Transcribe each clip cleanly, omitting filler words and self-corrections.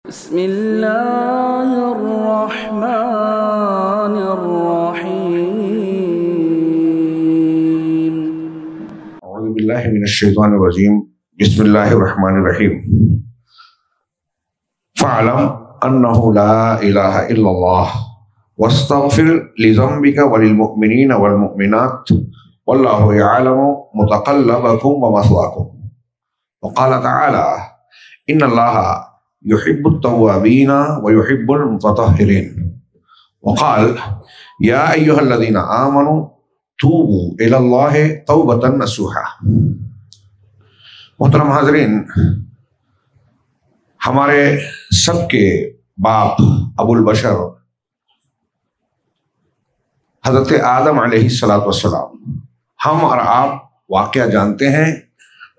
بسم اللہ الرحمن الرحیم اعوذ باللہ من الشیطان الرجیم بسم اللہ الرحمن الرحیم فاعلم انہ لا الہ الا اللہ واستغفر لذنبک وللمؤمنین والمؤمنات واللہ یعلم متقلبکم ومثواکم وقال تعالی ان اللہ يحب التوابين ويحب المتطهرين وقال يا أيها الذين آمنوا توبوا إلى الله توبة نصوحا۔ محترم حاضرین، ہمارے سب کے باپ ابو البشر حضرت آدم علیہ السلام، ہم اور آپ واقعہ جانتے ہیں۔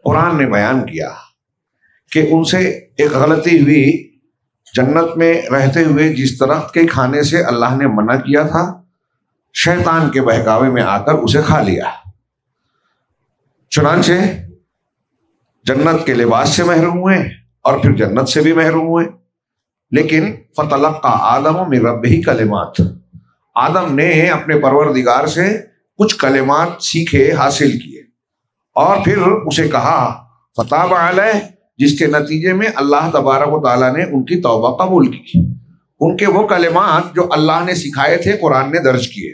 قرآن نے بیان کیا کہ ان سے ایک غلطی ہوئی، جنت میں رہتے ہوئے جس درخت کے کھانے سے اللہ نے منع کیا تھا، شیطان کے بہکاوے میں آ کر اسے کھا لیا۔ چنانچہ جنت کے لباس سے محروم ہوئے اور پھر جنت سے بھی محروم ہوئے۔ لیکن فتلقى آدم من ربہ کلمات، آدم نے اپنے پروردگار سے کچھ کلمات سیکھے، حاصل کیے، اور پھر اسے کہا فتاب علیہ، جس کے نتیجے میں اللہ تبارک و تعالیٰ نے ان کی توبہ قبول کی۔ ان کے وہ کلمات جو اللہ نے سکھائے تھے قرآن نے درج کیے۔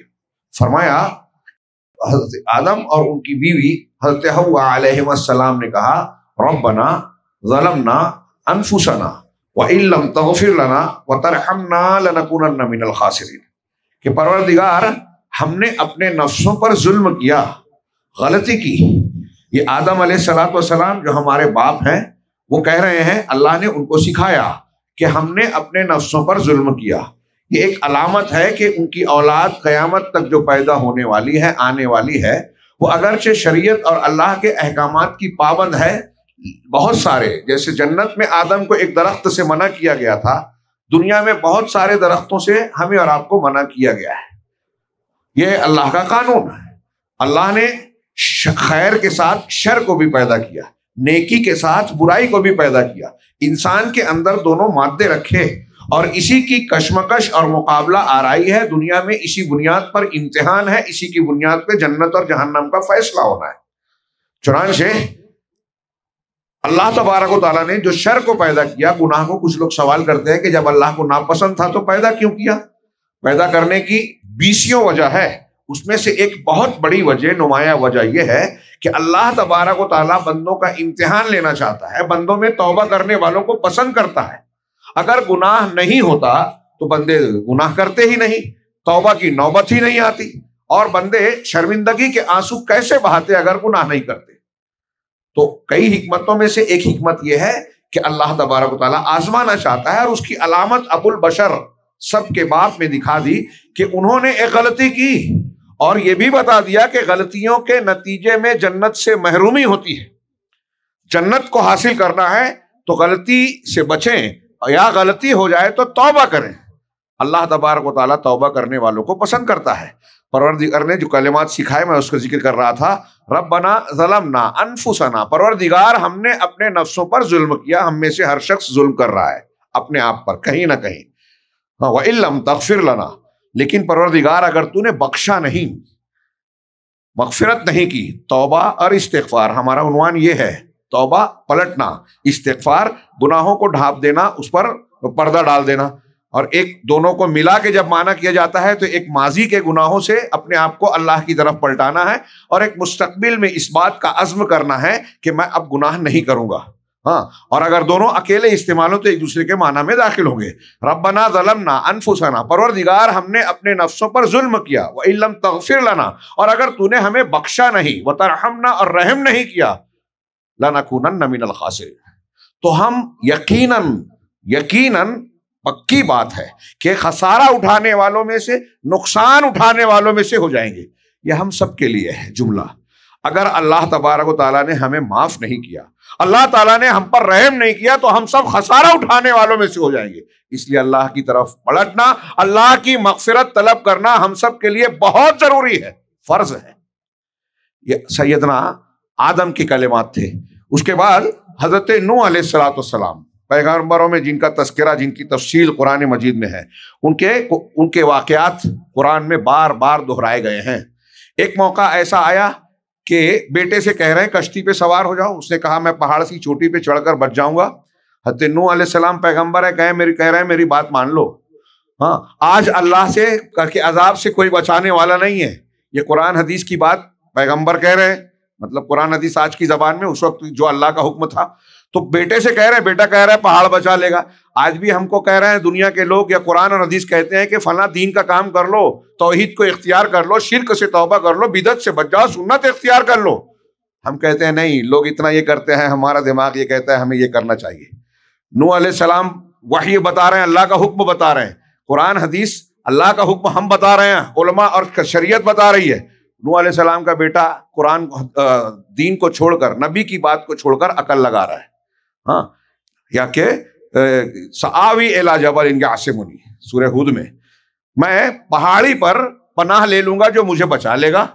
فرمایا حضرت آدم اور ان کی بیوی حضرت حوا علیہ السلام نے کہا ربنا ظلمنا انفسنا وان لم تغفر لنا وترحمنا لنکونن من الخاسرین، کہ پروردگار ہم نے اپنے نفسوں پر ظلم کیا، غلطی کی۔ یہ آدم علیہ السلام جو ہمارے باپ ہیں وہ کہہ رہے ہیں اللہ نے ان کو سکھایا کہ ہم نے اپنے نفسوں پر ظلم کیا۔ یہ ایک علامت ہے کہ ان کی اولاد قیامت تک جو پیدا ہونے والی ہے، آنے والی ہے، وہ اگرچہ شریعت اور اللہ کے احکامات کی پابند ہے، بہت سارے، جیسے جنت میں آدم کو ایک درخت سے منع کیا گیا تھا، دنیا میں بہت سارے درختوں سے ہمیں اور آپ کو منع کیا گیا ہے۔ یہ اللہ کا قانون ہے۔ اللہ نے خیر کے ساتھ شر کو بھی پیدا کیا، نیکی کے ساتھ برائی کو بھی پیدا کیا، انسان کے اندر دونوں مادے رکھے، اور اسی کی کشمکش اور مقابلہ آرائی ہے دنیا میں، اسی بنیاد پر امتحان ہے، اسی کی بنیاد پہ جنت اور جہنم کا فیصلہ ہونا ہے۔ چنانچہ اللہ تبارک و تعالیٰ نے جو شر کو پیدا کیا، گناہ کو، کچھ لوگ سوال کرتے ہیں کہ جب اللہ کو ناپسند تھا تو پیدا کیوں کیا؟ پیدا کرنے کی 20 وجہ ہے، اس میں سے ایک بہت بڑی وجہ، نمایاں وجہ یہ ہے کہ اللہ تبارک و تعالیٰ بندوں کا امتحان لینا چاہتا ہے، بندوں میں توبہ کرنے والوں کو پسند کرتا ہے۔ اگر گناہ نہیں ہوتا تو بندے گناہ کرتے ہی نہیں، توبہ کی نوبت ہی نہیں آتی، اور بندے شرمندگی کے آنسو کیسے بہاتے اگر گناہ نہیں کرتے؟ تو کئی حکمتوں میں سے ایک حکمت یہ ہے کہ اللہ تبارک و تعالیٰ آزمانا چاہتا ہے، اور اس کی علامت ابو البشر سب کے باپ میں دکھا دی کہ انہوں نے ایک غلطی کی، اور یہ بھی بتا دیا کہ غلطیوں کے نتیجے میں جنت سے محرومی ہوتی ہے۔ جنت کو حاصل کرنا ہے تو غلطی سے بچیں، یا غلطی ہو جائے تو توبہ کریں۔ اللہ تبارک و تعالیٰ توبہ کرنے والوں کو پسند کرتا ہے۔ پروردگار نے جو کلمات سکھائے، میں اس کا ذکر کر رہا تھا، ربنا ظلمنا انفسنا، پروردگار ہم نے اپنے نفسوں پر ظلم کیا۔ ہم میں سے ہر شخص ظلم کر رہا ہے اپنے آپ پر کہیں نہ کہیں۔ وَإِن لَمْ تَغْفِرْ لَنَا، لیکن پروردگار اگر تو نے بخشا نہیں، مغفرت نہیں کی، توبہ اور استغفار، ہمارا عنوان یہ ہے، توبہ پلٹنا، استغفار گناہوں کو ڈھانپ دینا، اس پر پردہ ڈال دینا، اور ایک دونوں کو ملا کے جب معنی کیا جاتا ہے تو ایک ماضی کے گناہوں سے اپنے آپ کو اللہ کی طرف پلٹانا ہے، اور ایک مستقبل میں اس بات کا عزم کرنا ہے کہ میں اب گناہ نہیں کروں گا۔ ہاں، اور اگر دونوں اکیلے استعمال ہو تو ایک دوسرے کے معنی میں داخل ہوں گے۔ ربنا ظلمنا انفسنا، پروردگار ہم نے اپنے نفسوں پر ظلم کیا، وَإِن لَمْ تَغْفِرْ لَنَا، اور اگر تو نے ہمیں بخشا نہیں، وَتَرْحَمْنَا، اور رحم نہیں کیا، لَنَكُونَنَّ مِنَ الْخَاسِرِينَ، تو ہم یقیناً پکی بات ہے کہ خسارہ اٹھانے والوں میں سے، نقصان اٹھانے والوں میں سے ہو جائیں گے۔ یہ ہم سب کے لیے ہے جملہ۔ اگر اللہ تبارک و تعالیٰ نے ہمیں معاف نہیں کیا، اللہ تعالیٰ نے ہم پر رحم نہیں کیا، تو ہم سب خسارہ اٹھانے والوں میں سے ہو جائیں گے۔ اس لیے اللہ کی طرف پلٹنا، اللہ کی مغفرت طلب کرنا ہم سب کے لیے بہت ضروری ہے، فرض ہے۔ یہ سیدنا آدم کے کلمات تھے۔ اس کے بعد حضرت نوح علیہ السلام، پیغمبروں میں جن کا تذکرہ، جن کی تفصیل قرآن مجید میں ہے، ان کے واقعات قرآن میں بار بار دہرائے گئے ہیں۔ ایک موقع ایسا آیا کہ بیٹے سے کہہ رہے ہیں کشتی پہ سوار ہو جاؤ، اس نے کہا میں پہاڑ کی چوٹی پہ چڑھ کر بچ جاؤں گا۔ حضرت نوح علیہ السلام پیغمبر ہے، کہہ رہے ہیں میری بات مان لو۔ ہاں، آج اللہ سے کے عذاب سے کوئی بچانے والا نہیں ہے، یہ قرآن حدیث کی بات پیغمبر کہہ رہے ہیں، مطلب قرآن حدیث آج کی زبان میں، اس وقت جو اللہ کا حکم تھا۔ تو بیٹے سے کہہ رہے ہیں، بیٹا کہہ رہا ہے پہاڑ بچا لے گا۔ آج بھی ہم کو کہہ رہے ہیں دنیا کے لوگ یا قرآن اور حدیث کہتے ہیں کہ فلاں دین کا کام کر لو، توحید کو اختیار کر لو، شرک سے توبہ کر لو، بدعت سے بچ جاؤ، سنت اختیار کر لو۔ ہم کہتے ہیں نہیں، لوگ اتنا یہ کرتے ہیں، ہمارا دماغ یہ کہتا ہے ہمیں یہ کرنا چاہیے۔ نوح علیہ السلام وحی بتا رہے ہیں، اللہ کا حکم بتا رہے ہیں، قرآن حدیث اللہ کا حکم ہم بتا رہے ہیں، علماء اور شریعت بتا رہی ہے۔ نوح علیہ السلام کا بیٹا قرآن دین کو چھوڑ کر، نبی کی بات کو چھوڑ کر عقل لگا رہا ہے۔ ہاں، یا کہ سآوی الی جبل یعصمنی، سورہ ہود میں پہاڑی پر پناہ لے لوں گا جو مجھے بچا لے گا۔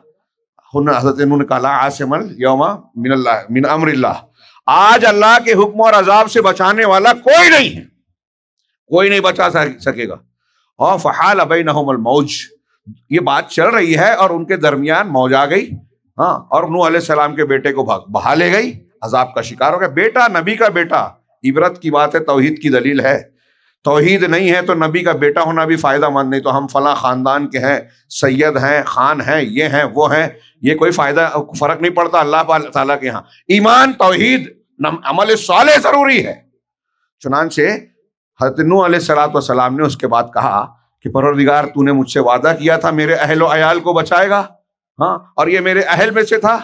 حضرت نوح نے کہا لا عاصم اليوم من امر اللہ، آج اللہ کے حکم اور عذاب سے بچانے والا کوئی نہیں ہے، کوئی نہیں بچا سکے گا۔ اور فحال بینہم الموج، یہ بات چل رہی ہے اور ان کے درمیان موج آ گئی، ہاں، اور نوح علیہ السلام کے بیٹے کو بہا لے گئی، عذاب کا شکار ہو گیا۔ بیٹا، نبی کا بیٹا، عبرت کی بات ہے، توحید کی دلیل ہے۔ توحید نہیں ہے تو نبی کا بیٹا ہونا بھی فائدہ مند نہیں۔ تو ہم فلاں خاندان کے ہیں، سید ہیں، خان ہیں، یہ ہیں، وہ ہیں، یہ کوئی فائدہ فرق نہیں پڑتا اللہ تعالیٰ کے ہاں۔ ایمان، توحید، عمل صالح ضروری ہے۔ چنانچہ حضرت نوح علیہ السلام نے اس کے بعد کہا کہ پروردگار تو نے مجھ سے وعدہ کیا تھا میرے اہل و عیال کو بچائے گا، ہاں، اور یہ میرے اہل میں سے تھا۔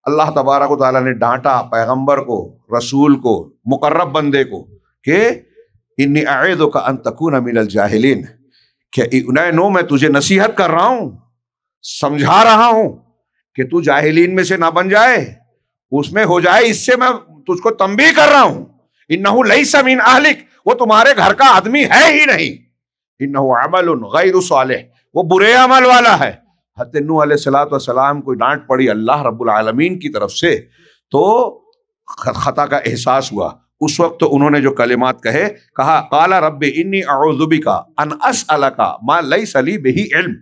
اللہ تبارک و تعالیٰ نے ڈانٹا پیغمبر کو، رسول کو، مقرب بندے کو کہ انی اعیذک ان تکون من الجاہلین، کہ اے نوح میں تجھے نصیحت کر رہا ہوں، سمجھا رہا ہوں کہ تو جاہلین میں سے نہ بن جائے، اس میں ہو جائے، اس سے میں تجھ کو تنبیہ کر رہا ہوں۔ انہ لیس من اہلک، وہ تمہارے گھر کا آدمی ہے ہی نہیں، انہ عمل غیر صالح، وہ برے عمل والا ہے۔ حضرت نوح علیہ السلام کو ڈانٹ پڑی اللہ رب العالمین کی طرف سے، تو خطا کا احساس ہوا۔ اس وقت تو انہوں نے جو کلمات کہا قال رب انی اعوذ بک ان اسألک ما لیس لی بہ علم،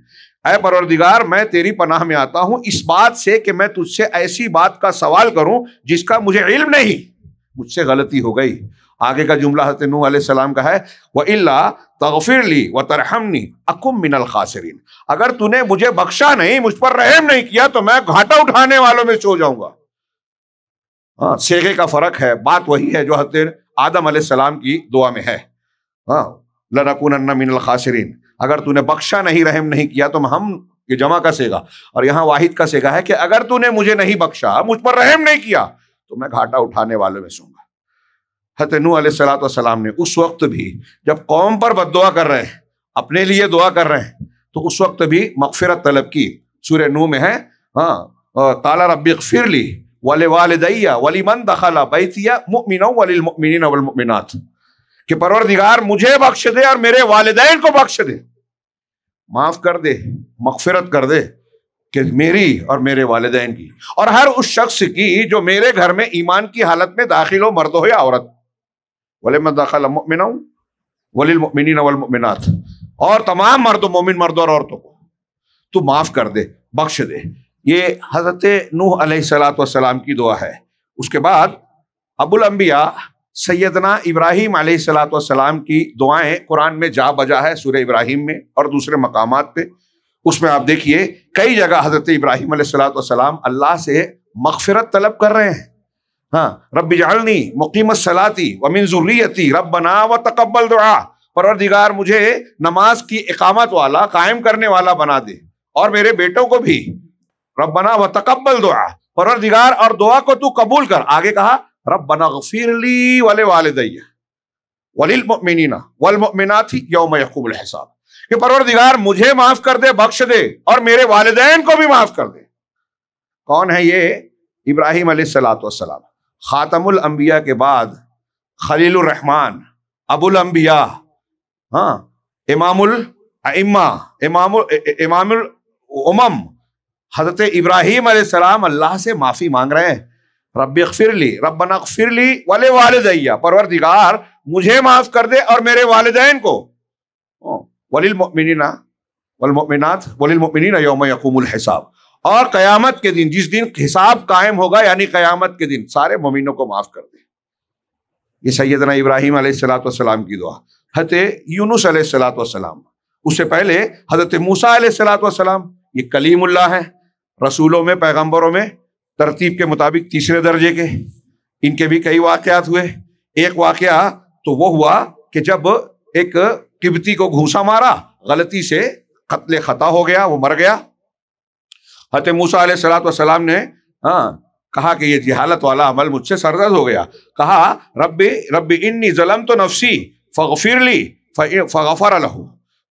اے پروردگار میں تیری پناہ میں آتا ہوں اس بات سے کہ میں تجھ سے ایسی بات کا سوال کروں جس کا مجھے علم نہیں، مجھ سے غلطی ہو گئی۔ آگے کا جملہ حضرت نوح علیہ السلام کا ہے وَإِلَّا تَغْفِرْ لِي وَتَرْحَمْنِي أَكُن مِّنَ الْخَاسِرِينَ، اگر تو نے مجھے بخشا نہیں، مجھ پر رحم نہیں کیا تو میں گھاٹا اٹھانے والوں میں ہو جاؤں گا۔ ہاں، صیغے کا فرق ہے، بات وہی ہے جو حضرت آدم علیہ السلام کی دعا میں ہے، ہاں، لَنَكُونَنَّ مِنَ الْخَاسِرِينَ، اگر تو نے بخشا نہیں، رحم نہیں کیا تو ہم، یہ جمع کا صیغہ، اور یہاں واحد کا صیغہ ہے کہ اگر تو نے مجھے نہیں بخشا، مجھ پر رحم نہیں کیا تو میں گھاٹا اٹھانے والوں میں ہوں گا۔ حضرت نوح علیہ السلام نے اس وقت بھی جب قوم پر بد دعا کر رہے ہیں، اپنے لیے دعا کر رہے ہیں، تو اس وقت بھی مغفرت طلب کی۔ سورہ نوح میں ہے، ہاں، قال رب اغفر لی ولوالدی ولمن دخل بیتی مؤمنا وللمؤمنین والمؤمنات، کہ پروردگار مجھے بخش دے اور میرے والدین کو بخش دے، معاف کر دے، مغفرت کر دے کہ میری اور میرے والدین کی، اور ہر اس شخص کی جو میرے گھر میں ایمان کی حالت میں داخل ہو، مرد ہو یا عورت، وَلِمَنْ دَخَلَ مُؤْمِنًا وَلِلْمُؤْمِنِينَ وَالْمُؤْمِنَاتِ، اور تمام مؤمن مردوں اور عورتوں کو تو معاف کر دے، بخش دے۔ یہ حضرت نوح علیہ السلام کی دعا ہے۔ اس کے بعد ابو الانبیاء سیدنا ابراہیم علیہ السلام کی دعائیں قرآن میں جا بجا ہے، سورہ ابراہیم میں اور دوسرے مقامات پہ۔ اس میں آپ دیکھیے کئی جگہ حضرت ابراہیم علیہ السلام اللہ سے مغفرت طلب کر رہے ہیں، ہاں، رب اجعلنی مقیم الصلاۃ ومن ذریتی ربنا وتقبل دعا، پروردگار مجھے نماز کی اقامت والا، قائم کرنے والا بنا دے، اور میرے بیٹوں کو بھی، ربنا وتقبل دعا، پروردگار اور دعا کو تو قبول کر۔ آگے کہا ربنا اغفر لی ولوالدی وللمؤمنین والمؤمنات یوم یقوم الحساب، کہ پروردگار مجھے معاف کر دے، بخش دے، اور میرے والدین کو بھی معاف کر دے۔ کون ہے یہ؟ ابراہیم علیہ السلام، خاتم الانبیاء کے بعد خلیل الرحمن، ابو الانبیاء، ہاں، امام الائمہ، امام الامم، حضرت ابراہیم علیہ السلام اللہ سے معافی مانگ رہے ہیں۔ رب اغفر لی، ربنا اغفر لی ولوالدی، پروردگار مجھے معاف کر دے اور میرے والدین کو، وللمؤمنین والمؤمنات وللمؤمنین یوم یقوم الحساب، اور قیامت کے دن جس دن حساب قائم ہوگا یعنی قیامت کے دن سارے مومنوں کو معاف کر دے۔ یہ سیدنا ابراہیم علیہ السلام کی دعا، حضرت یونس علیہ السلام، اس سے پہلے حضرت موسیٰ علیہ السلام، یہ کلیم اللہ ہے، رسولوں میں پیغمبروں میں ترتیب کے مطابق تیسرے درجے کے، ان کے بھی کئی واقعات ہوئے۔ ایک واقعہ تو وہ ہوا کہ جب ایک قبطی کو گھوسا مارا، غلطی سے قتل خطا ہو گیا، وہ مر گیا۔ حضرت موسیٰ علیہ السلام نے کہا کہ یہ جہالت والا عمل مجھ سے سرزد ہو گیا، کہا رب انی ظلمت نفسی فاغفر لی فغفر لہ،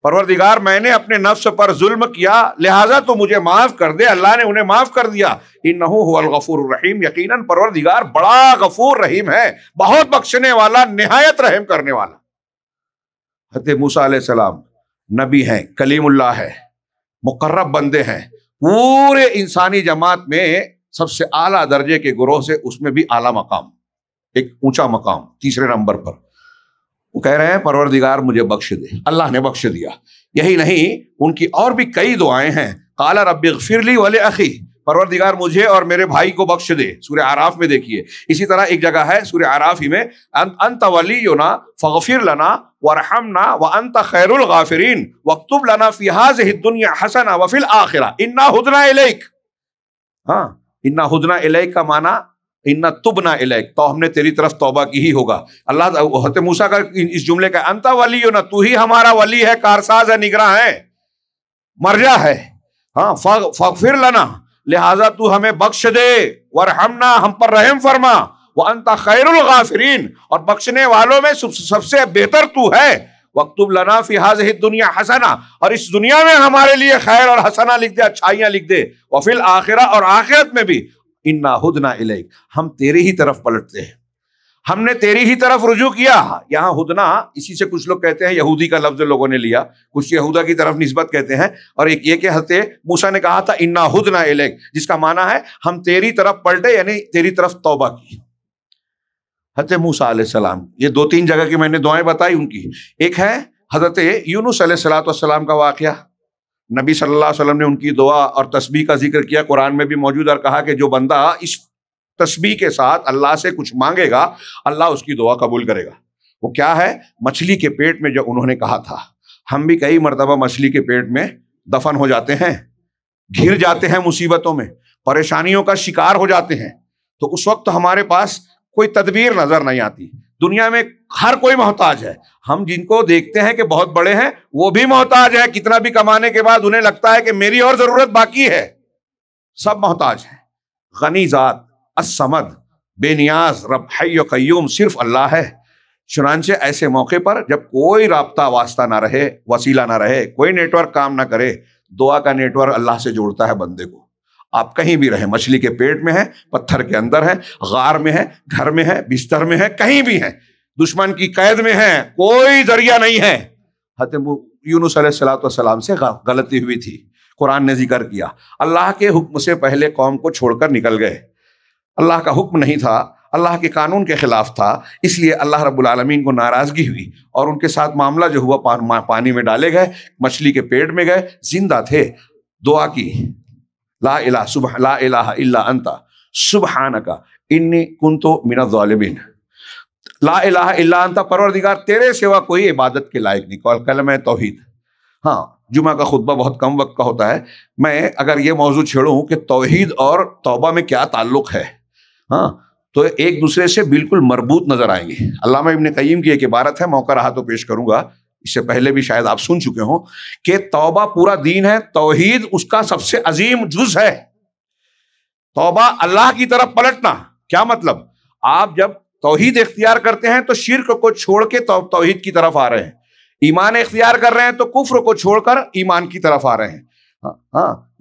پروردگار میں نے اپنے نفس پر ظلم کیا لہٰذا تو مجھے معاف کر دے۔ اللہ نے انہیں معاف کر دیا۔ انہ هو الغفور الرحیم، یقیناً پروردگار بڑا غفور رحیم ہے، بہت بخشنے والا، نہایت رحم کرنے والا۔ حضرت موسیٰ علیہ السلام نبی ہیں، کلیم اللہ ہے، مقرب بندے ہیں، پورے انسانی جماعت میں سب سے اعلیٰ درجے کے گروہ سے اس میں بھی اعلیٰ مقام، ایک اونچا مقام، تیسرے نمبر پر۔ وہ کہہ رہے ہیں پروردگار مجھے بخش دے، اللہ نے بخش دیا۔ یہی نہیں، ان کی اور بھی کئی دعائیں ہیں۔ قال رب اغفر لی ولاخی، پروردگار مجھے اور میرے بھائی کو بخش دے، سورہ اعراف میں دیکھیے۔ اسی طرح ایک جگہ ہے سورہ اعراف ہی میں، انت ولینا فاغفر لنا وارحمنا وانت خیر الغافرین واکتب لنا فی ہذہ الدنیا حسنہ وفی الآخرہ انا ہدنا الیک۔ انا ہدنا الیک کا معنی انا تبنا الیک، تو ہم نے تیری طرف توبہ کی ہی ہوگا۔ اللہ حضرت موسیٰ کا اس جملے کا انت ولینا، تو ہی ہمارا ولی ہے، کارساز ہے، نگراں ہے، مرجع ہے۔ فاغفر لنا، لہٰذا تو ہمیں بخش دے، ورحمنا، ہم پر رحم فرما، وانت خیر الغافرین، اور بخشنے والوں میں سب سے بہتر تو ہے۔ واکتب لنا فی ہذہ الدنیا حسنہ، اور اس دنیا میں ہمارے لیے خیر اور حسنہ لکھ دے، اچھائیاں لکھ دے، وفی الآخرہ، اور آخرت میں بھی انا ہدنا الیک، ہم تیرے ہی طرف پلٹتے ہیں، ہم نے تیری ہی طرف رجوع کیا۔ یہاں ہدنا، اسی سے کچھ لوگ کہتے ہیں یہودی کا لفظ لوگوں نے لیا، کچھ یہودا کی طرف نسبت کہتے ہیں، اور ایک یہ کہ حضرت موسیٰ نے کہا تھا انا ہدنا الیک، جس کا معنی ہے ہم تیری طرف پلٹے، یعنی تیری طرف توبہ کی۔ حضرت موسیٰ علیہ السلام، یہ دو تین جگہ کی میں نے دعائیں بتائی ان کی۔ ایک ہے حضرت یونس علیہ السلام کا واقعہ، نبی صلی اللہ علیہ وسلم نے ان کی دعا اور تسبیح کا ذکر کیا، قرآن میں بھی موجود، اور کہا کہ جو بندہ اس تسبیح کے ساتھ اللہ سے کچھ مانگے گا اللہ اس کی دعا قبول کرے گا۔ وہ کیا ہے؟ مچھلی کے پیٹ میں جو انہوں نے کہا تھا، ہم بھی کئی مرتبہ مچھلی کے پیٹ میں دفن ہو جاتے ہیں، گھر جاتے ہیں مصیبتوں میں، پریشانیوں کا شکار ہو جاتے ہیں، تو اس وقت ہمارے پاس کوئی تدبیر نظر نہیں آتی۔ دنیا میں ہر کوئی محتاج ہے، ہم جن کو دیکھتے ہیں کہ بہت بڑے ہیں وہ بھی محتاج ہیں، کتنا بھی کمانے کے بعد انہیں لگتا ہے کہ میری اور ضرورت باقی ہے، سب محتاج ہیں۔ غنی ذات، الصمد، بے نیاز رب حی و قیوم صرف اللہ ہے۔ چنانچہ ایسے موقع پر جب کوئی رابطہ واسطہ نہ رہے، وسیلہ نہ رہے، کوئی نیٹ ورک کام نہ کرے، دعا کا نیٹ ورک اللہ سے جوڑتا ہے بندے کو۔ آپ کہیں بھی رہیں، مچھلی کے پیٹ میں ہیں، پتھر کے اندر ہیں، غار میں ہیں، گھر میں ہیں، بستر میں ہیں، کہیں بھی ہیں، دشمن کی قید میں ہیں، کوئی ذریعہ نہیں ہے۔ حضرت یونس علیہ السلام سے غلطی ہوئی تھی، قرآن نے ذکر کیا، اللہ کے حکم سے پہلے قوم کو چھوڑ کر نکل گئے، اللہ کا حکم نہیں تھا، اللہ کے قانون کے خلاف تھا، اس لیے اللہ رب العالمین کو ناراضگی ہوئی اور ان کے ساتھ معاملہ جو ہوا، پانی میں ڈالے گئے، مچھلی کے پیٹ میں گئے، زندہ تھے، دعا کی، لا الہ الا انت سبحانک انی کنت من الظالمین، لا الہ الا انت، پروردگار تیرے سوا کوئی عبادت کے لائق نہیں، کلمہ توحید۔ ہاں، جمعہ کا خطبہ بہت کم وقت کا ہوتا ہے، میں اگر یہ موضوع چھیڑوں کہ توحید اور توبہ میں کیا تعلق ہے، تو ایک دوسرے سے بالکل مربوط نظر آئیں گے۔ علامہ ابن قیم کی ایک عبارت ہے، موقع رہا تو پیش کروں گا، اس سے پہلے بھی شاید آپ سن چکے ہوں، کہ توبہ پورا دین ہے، توحید اس کا سب سے عظیم جز ہے۔ توبہ اللہ کی طرف پلٹنا، کیا مطلب؟ آپ جب توحید اختیار کرتے ہیں تو شرک کو چھوڑ کے توحید کی طرف آ رہے ہیں، ایمان اختیار کر رہے ہیں تو کفر کو چھوڑ کر ایمان کی طرف آ رہے ہیں،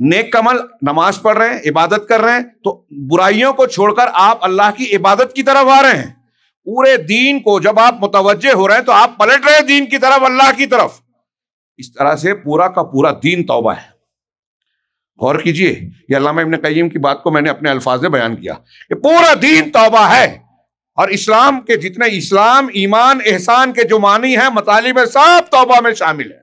نیک عمل، نماز پڑھ رہے ہیں، عبادت کر رہے ہیں تو برائیوں کو چھوڑ کر آپ اللہ کی عبادت کی طرف آ رہے ہیں۔ پورے دین کو جب آپ متوجہ ہو رہے ہیں تو آپ پلٹ رہے ہیں دین کی طرف، اللہ کی طرف۔ اس طرح سے پورا کا پورا دین توبہ ہے۔ غور کیجئے، یہ علامہ ابن قیم کی بات کو میں نے اپنے الفاظ میں بیان کیا کہ پورا دین توبہ ہے، اور اسلام کے جتنے اسلام، ایمان، احسان کے جو معنی ہیں، مطالب ہیں، سب توبہ میں شامل ہیں۔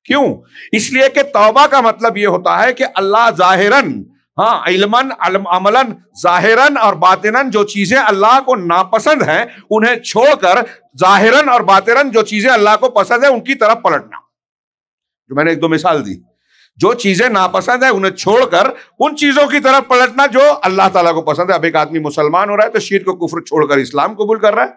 کیوں؟ اس لیے کہ توبہ کا مطلب یہ ہوتا ہے کہ اللہ ظاہراً، علماً، عملاً، ظاہراً اور باطناً جو چیزیں اللہ کو ناپسند ہیں انہیں چھوڑ کر ظاہراً اور باطناً جو چیزیں اللہ کو پسند ہیں ان کی طرف پلٹنا۔ جو میں نے ایک دو مثال دی، جو چیزیں ناپسند ہیں انہیں چھوڑ کر ان چیزوں کی طرف پلٹنا جو اللہ تعالیٰ کو پسند ہے۔ اب ایک آدمی مسلمان ہو رہا ہے تو شرک و کفر چھوڑ کر اسلام قبول کر رہا ہے،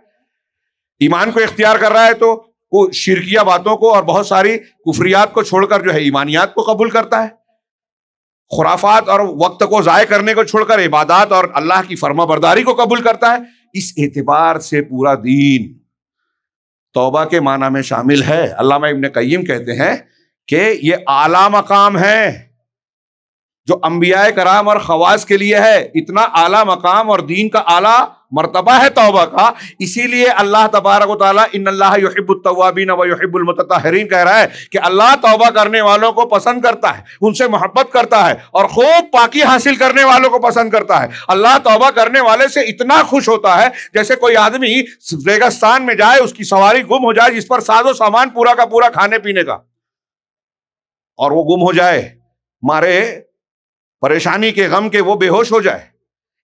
ایمان کو اختیار کر رہا ہے تو وہ شرکیہ باتوں کو اور بہت ساری کفریات کو چھوڑ کر جو ہے ایمانیات کو قبول کرتا ہے، خرافات اور وقت کو ضائع کرنے کو چھوڑ کر عبادات اور اللہ کی فرما برداری کو قبول کرتا ہے۔ اس اعتبار سے پورا دین توبہ کے معنی میں شامل ہے۔ علامہ ابن قیم کہتے ہیں کہ یہ اعلیٰ مقام ہے جو انبیاء کرام اور خواص کے لیے ہے، اتنا اعلیٰ مقام اور دین کا اعلیٰ مرتبہ ہے توبہ کا۔ اسی لیے اللہ تبارک و تعالیٰ ان اللہ یحب التوابین و یحب المتطہرین کہہ رہا ہے کہ اللہ توبہ کرنے والوں کو پسند کرتا ہے، ان سے محبت کرتا ہے، اور خوب پاکی حاصل کرنے والوں کو پسند کرتا ہے۔ اللہ توبہ کرنے والے سے اتنا خوش ہوتا ہے جیسے کوئی آدمی ریگستان میں جائے، اس کی سواری گم ہو جائے جس پر ساز و سامان پورا کا پورا کھانے پینے کا، اور وہ گم ہو جائے، مارے پریشانی کے غم کے وہ بے ہوش ہو جائے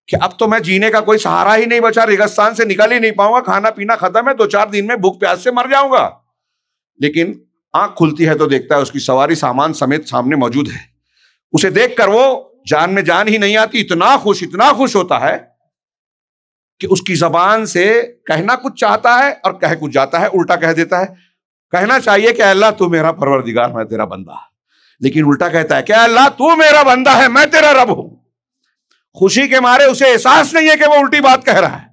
کہ اب تو میں جینے کا کوئی سہارا ہی نہیں بچا، ریگستان سے نکل ہی نہیں پاؤں گا، کھانا پینا ختم ہے، 2-4 دن میں بھوک پیاس سے مر جاؤں گا۔ لیکن آنکھ کھلتی ہے تو دیکھتا ہے اس کی سواری سامان سمیت سامنے موجود ہے، اسے دیکھ کر وہ جان میں جان ہی نہیں آتی، اتنا خوش ہوتا ہے کہ اس کی زبان سے کہنا کچھ چاہتا ہے اور کہہ کچھ جاتا ہے، الٹا کہہ دیتا ہے۔ کہنا چاہیے کہ اللہ تو میرا پروردگار، میں تیرا بندہ، لیکن الٹا کہتا ہے کہ اللہ تو میرا بندہ ہے، میں تیرا رب ہوں۔ خوشی کے مارے اسے احساس نہیں ہے کہ وہ الٹی بات کہہ رہا ہے۔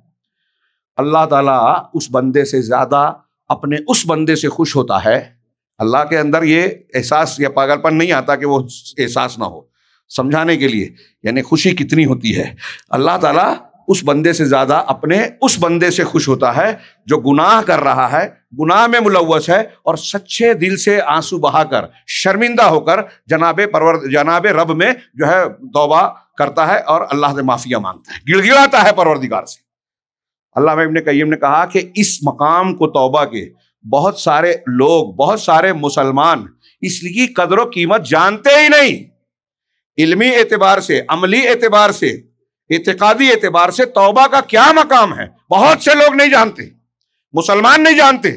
اللہ تعالیٰ اس بندے سے زیادہ اپنے اس بندے سے خوش ہوتا ہے۔ اللہ کے اندر یہ احساس یا پاگل پن نہیں آتا کہ وہ احساس نہ ہو، سمجھانے کے لیے یعنی خوشی کتنی ہوتی ہے۔ اللہ تعالیٰ اس بندے سے زیادہ اپنے اس بندے سے خوش ہوتا ہے جو گناہ کر رہا ہے، گناہ میں ملوث ہے، اور سچے دل سے آنسو بہا کر، شرمندہ ہو کر جناب رب میں جو ہے توبہ کرتا ہے اور اللہ سے معافیہ مانگتا ہے، گڑ گڑاتا ہے پروردگار سے۔ علامہ ابن قیم نے کہا کہ اس مقام کو توبہ کے بہت سارے لوگ، بہت سارے مسلمان اس کی قدر و قیمت جانتے ہی نہیں۔ علمی اعتبار سے، عملی اعتبار سے، اعتقادی اعتبار سے توبہ کا کیا مقام ہے بہت سے لوگ نہیں جانتے، مسلمان نہیں جانتے۔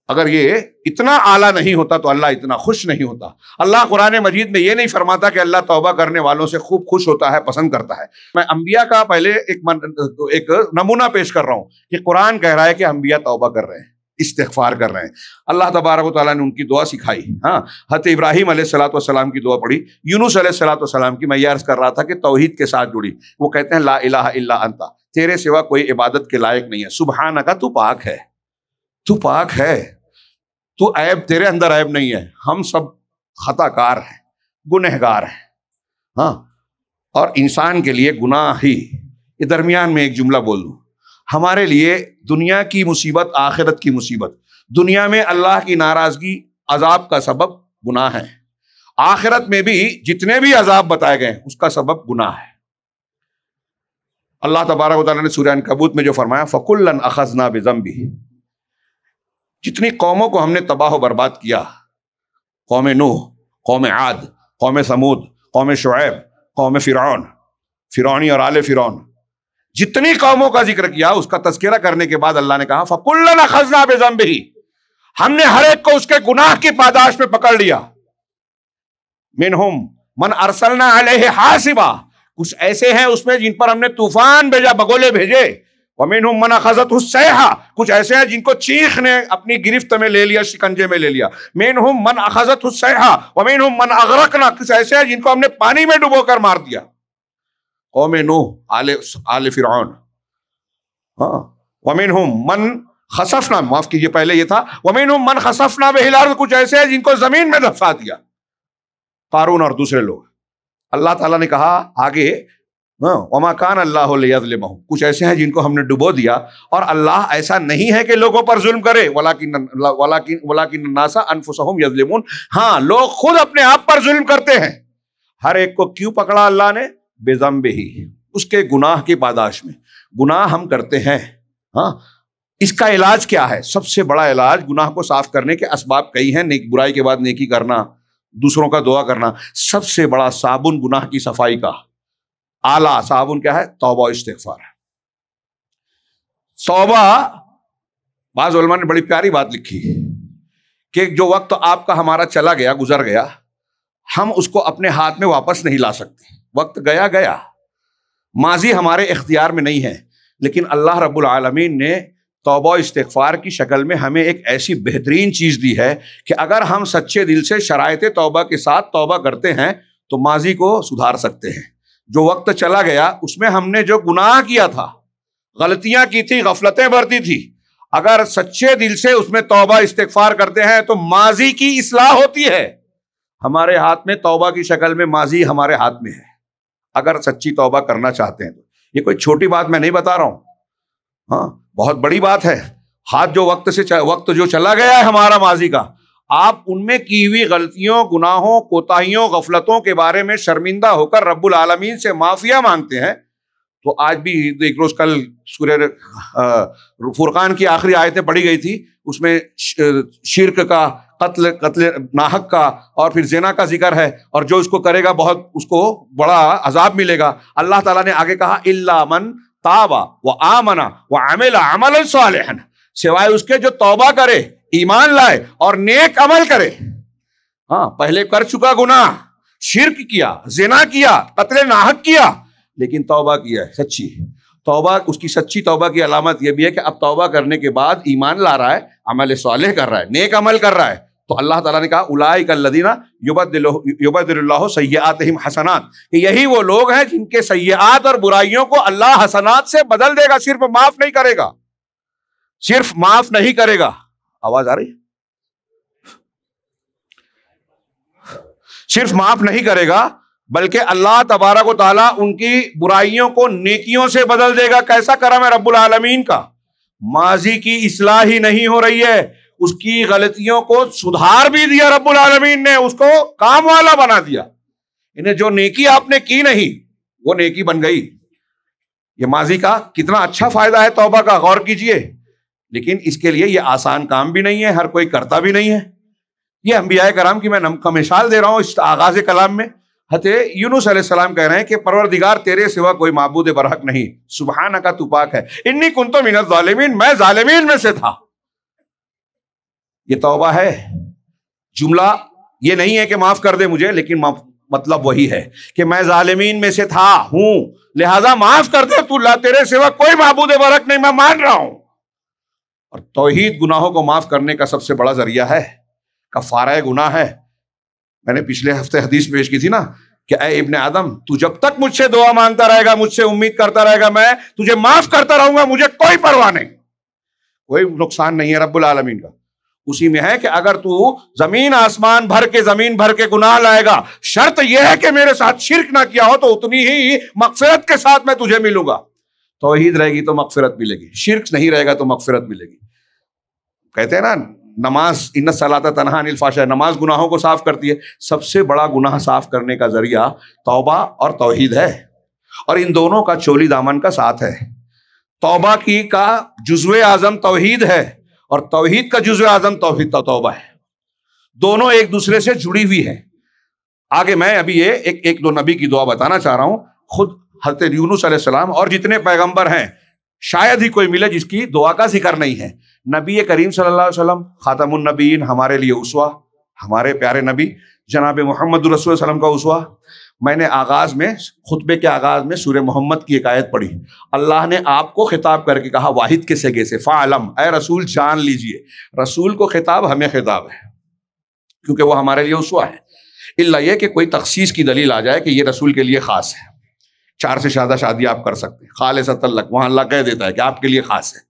اگر یہ اتنا اعلیٰ نہیں ہوتا تو اللہ اتنا خوش نہیں ہوتا۔ اللہ قرآن مجید میں یہ نہیں فرماتا کہ اللہ توبہ کرنے والوں سے خوب خوش ہوتا ہے، پسند کرتا ہے۔ میں انبیاء کا پہلے ایک نمونہ پیش کر رہا ہوں کہ قرآن کہہ رہا ہے کہ انبیاء توبہ کر رہے ہیں، استغفار کر رہے ہیں۔ اللہ تبارک و تعالیٰ نے ان کی دعا سکھائی۔ حضرت ابراہیم علیہ السلام کی دعا پڑھی، یونس علیہ السلام کی، میں یہ عرض کر رہا تھا کہ توحید کے ساتھ جڑی۔ وہ کہتے ہیں لا الہ الا انت، تیرے سوا کوئی عبادت کے لائق نہیں ہے، سبحانک، تو پاک ہے، تو پاک ہے، تو عیب، تیرے اندر عیب نہیں ہے، ہم سب خطا کار ہیں، گنہگار ہیں۔ اور انسان کے لیے گناہ ہی، یہ درمیان میں ایک جملہ بول دوں، ہمارے لیے دنیا کی مصیبت، آخرت کی مصیبت، دنیا میں اللہ کی ناراضگی، عذاب کا سبب گناہ ہے، آخرت میں بھی جتنے بھی عذاب بتائے گئے اس کا سبب گناہ ہے۔ اللہ تبارک و تعالیٰ نے سورہ عنکبوت میں جو فرمایا فَكُلًّا أَخَذْنَا بِذَنبِهِ، جتنی قوموں کو ہم نے تباہ و برباد کیا، قوم نوح، قوم عاد، قوم ثمود، قوم شعیب، قوم فرعونی اور آل فرعون، جتنی قوموں کا ذکر کیا اس کا تذکرہ کرنے کے بعد اللہ نے کہا فَكُلًّا أَخَذْنَا بِذَنبِهِ، ہم نے ہر ایک کو اس کے گناہ کی پاداش میں پکڑ لیا۔ مِنْهُمْ مَنْ أَرْسَلْنَا عَلَيْهِ حَاصِبًا، کچھ ایسے ہیں اس میں جن پر ہم نے طوفان بھیجا، بگولے بھیجے۔ وَمِنْهُمْ مَنْ أَخَذَتْهُ الصَّيْحَةُ، کچھ ایسے ہیں جن کو چیخ نے اپنی گرفت میں لے لیا، شکنجے میں لے لیا۔ مِنْهُمْ مَنْ أَخَذَتْهُ الصَّيْحَةُ وَمِنْهُمْ مَنْ أَغْرَقْنَا، کچھ ایسے ہیں جن کو ہم نے پانی میں ڈبو کر مار دیا۔ قوم نوح، آل فرعون۔ وَمِنْهُمْ مَنْ خَسَفْنَا، معاف کیجئے پہلے یہ تھا وَمِنْهُمْ مَنْ خَسَفْنَا بِهِ الْأَرْضَ، کچھ ایسے ہیں جن کو زمین میں دفنا دیا، قارون اور دوسرے لوگ۔ اللہ تعالیٰ نے کہا آگے وما کان اللہ لیظلمہم، کچھ ایسے ہیں جن کو ہم نے ڈبو دیا، اور اللہ ایسا نہیں ہے کہ لوگوں پر ظلم کرے، ولکن الناس انفسہم یظلمون، ہاں لوگ خود اپنے آپ پر ظلم کرتے ہیں۔ ہر ایک کو کیوں پکڑا اللہ نے؟ بذنبہ، اس کے گناہ کی پاداش میں۔ گناہ ہم کرتے ہیں، ہاں اس کا علاج کیا ہے؟ سب سے بڑا علاج گناہ کو صاف کرنے کے اسباب کئی ہیں، برائی کے بعد نیکی کرنا، دوسروں کا دعا کرنا۔ سب سے بڑا صابن گناہ کی صفائی کا اعلیٰ صابن کیا ہے؟ توبہ و استغفار ہے۔ توبہ، بعض علماء نے بڑی پیاری بات لکھی کہ جو وقت آپ کا ہمارا چلا گیا، گزر گیا، ہم اس کو اپنے ہاتھ میں واپس نہیں لا سکتے۔ وقت گیا گیا، ماضی ہمارے اختیار میں نہیں ہے، لیکن اللہ رب العالمین نے توبہ و استغفار کی شکل میں ہمیں ایک ایسی بہترین چیز دی ہے کہ اگر ہم سچے دل سے شرائط توبہ کے ساتھ توبہ کرتے ہیں تو ماضی کو سدھار سکتے ہیں۔ جو وقت چلا گیا اس میں ہم نے جو گناہ کیا تھا، غلطیاں کی تھی، غفلتیں برتی تھی، اگر سچے دل سے اس میں توبہ استغفار کرتے ہیں تو ماضی کی اصلاح ہوتی ہے۔ ہمارے ہاتھ میں توبہ کی شکل میں ماضی ہمارے ہاتھ میں ہے، اگر سچی توبہ کرنا چاہتے ہیں تو۔ یہ کوئی چھوٹی بات میں نہیں بتا رہا ہوں، ہاں بہت بڑی بات ہے۔ ہاتھ جو وقت جو چلا گیا ہے ہمارا ماضی کا، آپ ان میں کی ہوئی غلطیوں، گناہوں، کوتاہیوں، غفلتوں کے بارے میں شرمندہ ہو کر رب العالمین سے معافیہ مانگتے ہیں تو آج بھی ایک روز کل سورہ فرقان کی آخری آیتیں پڑھی گئی تھی، اس میں شرک کا، قتل ناحق کا اور پھر زنا کا ذکر ہے، اور جو اس کو کرے گا بہت اس کو بڑا عذاب ملے گا۔ اللہ تعالیٰ نے آگے کہا الا من تاب وآمن وعمل عملا صالحا، سوائے اس کے جو توبہ کرے، ایمان لائے اور نیک عمل کرے۔ ہاں پہلے کر چکا گناہ، شرک کیا، زنا کیا، قتل ناحق کیا، لیکن توبہ کیا ہے سچی توبہ۔ اس کی سچی توبہ کی علامت یہ بھی ہے کہ اب توبہ کرنے کے بعد ایمان لا رہا ہے، عمل صالح کر رہا ہے، نیک عمل کر رہا ہے، تو اللہ تعالیٰ نے کہا اولئک الذین یبدل اللہ سیئاتہم حسنات، کہ یہی وہ لوگ ہیں جن کے سیئات اور برائیوں کو اللہ حسنات سے بدل دے گا، صرف معاف نہیں کرے گا، صرف معاف نہیں کرے گا۔ آواز آ رہی؟ صرف معاف نہیں کرے گا بلکہ اللہ تبارک و تعالیٰ ان کی برائیوں کو نیکیوں سے بدل دے گا۔ کیسا کرم ہے رب العالمین کا، ماضی کی اصلاح ہی نہیں ہو رہی ہے، اس کی غلطیوں کو سدھار بھی دیا رب العالمین نے، اس کو کام والا بنا دیا۔ انہیں جو نیکی آپ نے کی نہیں وہ نیکی بن گئی۔ یہ ماضی کا کتنا اچھا فائدہ ہے توبہ کا، غور کیجئے۔ لیکن اس کے لیے یہ آسان کام بھی نہیں ہے، ہر کوئی کرتا بھی نہیں ہے۔ یہ انبیاء کرام کی میں مثال دے رہا ہوں اس آغاز کلام میں۔ حضرت یونس علیہ السلام کہہ رہے ہیں کہ پروردگار تیرے سوا کوئی معبود برحق نہیں، سبحانک تو پاک ہے، انی کنت من الظالمین، میں ظالمین میں سے تھا۔ یہ توبہ ہے۔ جملہ یہ نہیں ہے کہ معاف کر دے مجھے، لیکن مطلب وہی ہے کہ میں ظالمین میں سے تھا ہوں، لہذا معاف کر دے، تو تیرے سوا کوئی معبود برحق نہیں، میں مان رہا ہوں۔ اور توحید گناہوں کو معاف کرنے کا سب سے بڑا ذریعہ ہے، کفارہ گناہ ہے۔ میں نے پچھلے ہفتے حدیث پیش کی تھی نا کہ اے ابن آدم، تو جب تک مجھ سے دعا مانگتا رہے گا، مجھ سے امید کرتا رہے گا، میں تجھے معاف کرتا رہوں گا، مجھے کوئی پرواہ نہیں، کوئی نقصان نہیں ہے رب العالمین کا۔ اسی میں ہے کہ اگر تو زمین آسمان بھر کے گناہ لائے گا، شرط یہ ہے کہ میرے ساتھ شرک نہ کیا ہو، تو اتنی ہی مغفرت کے ساتھ میں تجھے ملوں گا۔ توحید رہے گی تو مغفرت ملے گی، شرک نہیں رہے گا تو مغفرت ملے گی۔ کہتے ہیں نا نماز ان الصلاۃ تنہی عن الفحشاء، نماز گناہوں کو صاف کرتی ہے۔ سب سے بڑا گناہ صاف کرنے کا ذریعہ توبہ اور توحید ہے، اور ان دونوں کا چولی دامن کا ساتھ ہے۔ توبہ کا جزو اعظم توحید ہے، اور توحید کا جزو اعظم توبہ ہے۔ دونوں ایک دوسرے سے جڑی ہوئی ہیں۔ آگے میں ابھی یہ ایک دو نبی کی دعا بتانا چاہ رہا ہوں۔ خود حضرت یونس علیہ السلام اور جتنے پیغمبر ہیں شاید ہی کوئی ملے جس کی دعا کا ذکر نہیں ہے۔ نبی کریم صلی اللہ علیہ وسلم خاتم النبیین، ہمارے لیے اسوہ، ہمارے پیارے نبی جناب محمد رسول اللہ علیہ وسلم کا اسوہ۔ میں نے خطبے کے آغاز میں سورہ محمد کی ایک آیت پڑھی۔ اللہ نے آپ کو خطاب کر کے کہا واحد کے سگے سے، فعلم، اے رسول جان لیجئے۔ رسول کو خطاب، ہمیں خطاب ہے، کیونکہ وہ ہمارے لیے اسوہ ہے۔ الا یہ کہ کوئی تخصیص کی دلیل آ جائے کہ یہ رسول کے لیے خاص ہے، 4 سے زیادہ شادی آپ کر سکتے ہیں، خالصۃ لک، وہاں اللہ کہہ دیتا ہے کہ آپ کے لیے خاص ہے۔